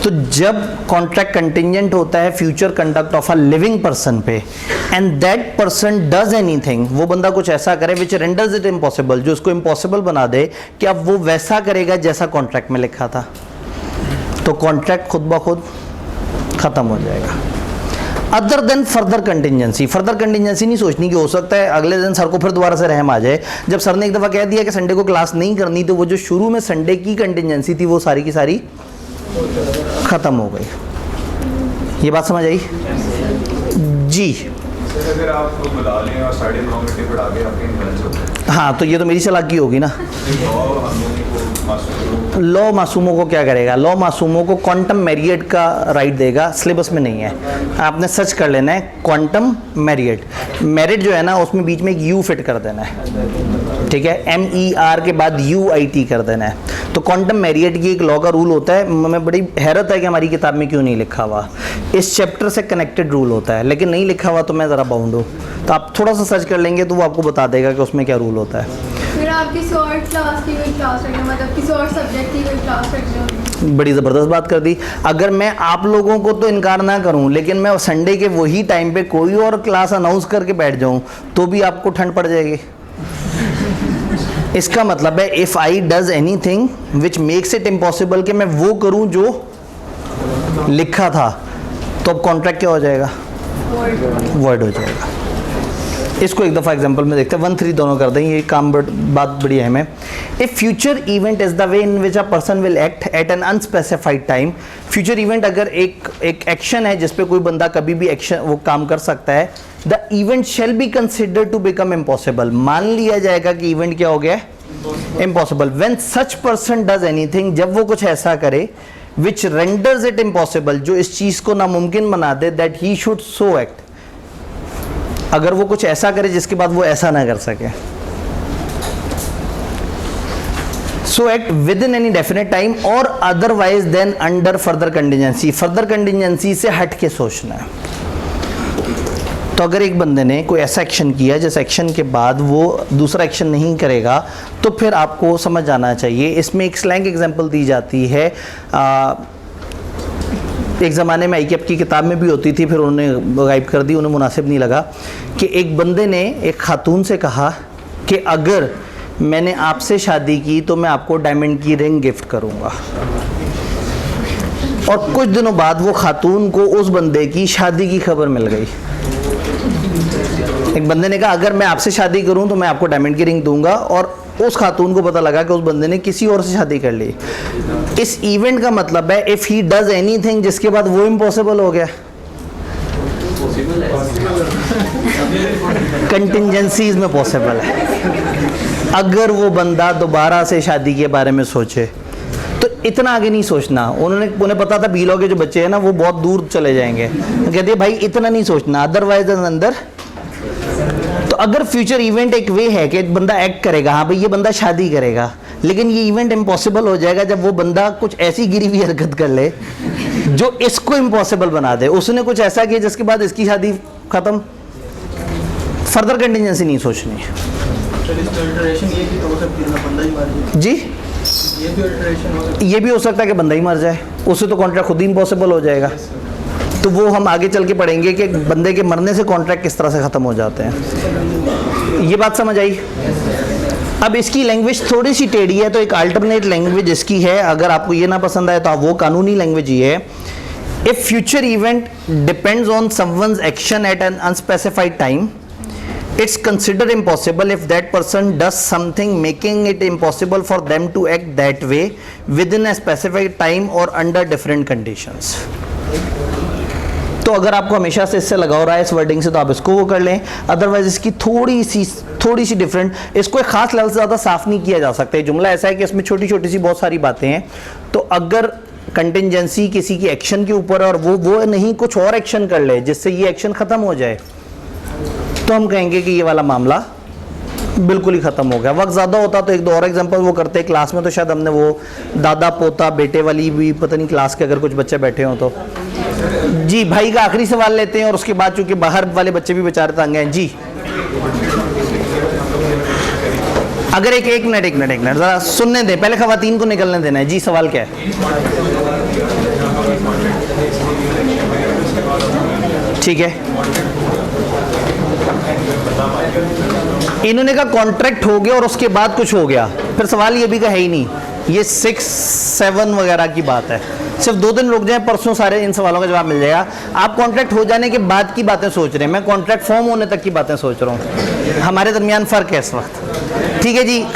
तो जब कॉन्ट्रैक्ट कंटिजेंट होता है future conduct of a living person पे, and that person does anything, वो बंदा कुछ ऐसा करे विच रेंडर्स इट इम्पॉसिबल, जो उसको इम्पॉसिबल बना दे कि अब वो वैसा करेगा जैसा कॉन्ट्रैक्ट में लिखा था, तो कॉन्ट्रैक्ट खुद ब खुद ख़त्म हो जाएगा। Other than further contingency, further contingency नहीं सोचनी कि हो सकता है अगले दिन सर को फिर दोबारा से रहम आ जाए। जब सर ने एक दफ़ा कह दिया कि संडे को क्लास नहीं करनी, तो वो जो शुरू में संडे की कंटिजेंसी थी वो सारी की सारी ख़त्म हो गई। ये बात समझ आई जी? अगर आप बुला लें और 9:30 घंटे पढ़ा के आपके निकल जाते, हाँ, तो ये तो मेरी चालाकी होगी ना। लॉ मासूमों को क्या करेगा? लॉ मासूमों को क्वांटम मैरियट का राइट देगा, सिलेबस में नहीं है, आपने सर्च कर लेना है क्वांटम मैरियट। मैरिट जो है ना उसमें बीच में एक यू फिट कर देना है, ठीक है, MER के बाद UIT कर देना है। तो क्वांटम मैरियट की एक लॉ का रूल होता है, मैं बड़ी हैरत है कि हमारी किताब में क्यों नहीं लिखा हुआ। इस चैप्टर से कनेक्टेड रूल होता है, लेकिन नहीं लिखा हुआ तो मैं ज़रा बाउंड हूँ। तो आप थोड़ा सा सर्च कर लेंगे तो वो आपको बता देगा कि उसमें क्या रूल होता है। फिर आप किसी और क्लास की कोई क्लास रखना, मतलब किसी और सब्जेक्ट की कोई क्लास रखनी होगी। बड़ी ज़बरदस्त बात कर दी। अगर मैं आप लोगों को तो इनकार ना करूं, लेकिन मैं संडे के वही टाइम पे कोई और क्लास अनाउंस करके बैठ जाऊं तो भी आपको ठंड पड़ जाएगी। इसका मतलब है if I does any thing which makes it impossible कि मैं वो करूं जो लिखा था, तो अब कॉन्ट्रैक्ट क्या हो जाएगा? वर्ड हो जाएगा। इसको एक दफ़ा एग्जांपल में देखते हैं, 1 3 दोनों कर दें, ये काम बात बड़ी अहम है। If future event is the way in which a person will act at an unspecified time. Future event अगर एक एक्शन है जिस पे कोई बंदा कभी भी एक्शन वो काम कर सकता है, the event shall be consider to become impossible. मान लिया जाएगा कि इवेंट क्या हो गया? Impossible. When such person does anything, जब वो कुछ ऐसा करे विच रेंडर्स इट इम्पॉसिबल, जो इस चीज़ को नामुमकिन बना दे, that he should so act. अगर वो कुछ ऐसा करे जिसके बाद वो ऐसा ना कर सके। So act within any definite time और otherwise than under further contingency. Further contingency से हट के सोचना है। तो अगर एक बंदे ने कोई ऐसा एक्शन किया जिस एक्शन के बाद वो दूसरा एक्शन नहीं करेगा, तो फिर आपको समझ जाना चाहिए। इसमें एक स्लैंग एग्जांपल दी जाती है, एक ज़माने में ICAP की किताब में भी होती थी, फिर उन्होंने गायब कर दी, उन्हें मुनासिब नहीं लगा, कि एक बंदे ने एक खातून से कहा कि अगर मैंने आपसे शादी की तो मैं आपको डायमंड की रिंग गिफ्ट करूंगा। और कुछ दिनों बाद वो खातून को उस बंदे की शादी की खबर मिल गई। एक बंदे ने कहा अगर मैं आपसे शादी करूं तो मैं आपको डायमंड की रिंग दूंगा, और उस खातून को पता लगा कि उस बंदे ने किसी और से शादी कर ली। इस इवेंट का मतलब है इफ़ ही डज एनीथिंग जिसके बाद वो इम्पॉसिबल हो गया। कंटिजेंसीज में पॉसिबल है। अगर वो बंदा दोबारा से शादी के बारे में सोचे तो इतना आगे नहीं सोचना। उन्हें पता था बीलो के जो बच्चे हैं ना वो बहुत दूर चले जाएंगे, कहते भाई इतना नहीं सोचना, अदरवाइज अंदर। तो अगर फ्यूचर इवेंट एक वे है कि एक बंदा एक्ट करेगा, हाँ भाई ये बंदा शादी करेगा, लेकिन ये इवेंट इम्पॉसिबल हो जाएगा जब वो बंदा कुछ ऐसी गिरी हुई हरकत कर ले जो इसको इम्पॉसिबल बना दे। उसने कुछ ऐसा किया जिसके बाद इसकी शादी खत्म। फर्दर कंटिजेंसी नहीं सोचनी जी। ये भी हो सकता है कि बंदा ही मर जाए, उससे तो कॉन्ट्रैक्ट खुद ही इम्पॉसिबल हो जाएगा। तो वो हम आगे चल के पढ़ेंगे कि बंदे के मरने से कॉन्ट्रैक्ट किस तरह से ख़त्म हो जाते हैं। ये बात समझ आई? अब इसकी लैंग्वेज थोड़ी सी टेढ़ी है, तो एक अल्टरनेट लैंग्वेज इसकी है। अगर आपको ये ना पसंद आए तो आप वो कानूनी लैंग्वेज ये है, if future event depends on someone's action at an unspecified time, it's considered impossible if that person does something making it impossible for them to act that way within a specific time or under different conditions। तो अगर आपको हमेशा से इससे लगाव रहा है इस वर्डिंग से तो आप इसको वो कर लें, अदरवाइज इसकी थोड़ी सी डिफरेंट, इसको एक खास लेवल से ज़्यादा साफ नहीं किया जा सकता है। जुमला ऐसा है कि इसमें छोटी छोटी सी बहुत सारी बातें हैं। तो अगर कंटिजेंसी किसी की एक्शन के ऊपर और वो नहीं कुछ और एक्शन कर ले जिससे ये एक्शन ख़त्म हो जाए, तो हम कहेंगे कि ये वाला मामला बिल्कुल ही ख़त्म हो गया। वक्त ज़्यादा होता तो एक दो और एग्जांपल वो करते हैं क्लास में, तो शायद हमने वो दादा पोता बेटे वाली भी पता नहीं क्लास के अगर कुछ बच्चे बैठे हों तो। जी भाई का आखिरी सवाल लेते हैं और उसके बाद चूँकि बाहर वाले बच्चे भी बेचारे तंग हैं। जी अगर एक मिनट ज़रा सुनने दें, पहले ख़वातीन को निकलने देना है। जी सवाल क्या है? ठीक है, इन्होंने कहा कॉन्ट्रैक्ट हो गया और उसके बाद कुछ हो गया, फिर सवाल ये भी का है ही नहीं। ये 6 7 वगैरह की बात है। सिर्फ 2 दिन रुक जाए, परसों सारे इन सवालों का जवाब मिल जाएगा। आप कॉन्ट्रैक्ट हो जाने के बाद की बातें सोच रहे हैं, मैं कॉन्ट्रैक्ट फॉर्म होने तक की बातें सोच रहा हूँ। हमारे दरमियान फ़र्क है इस वक्त। ठीक है जी।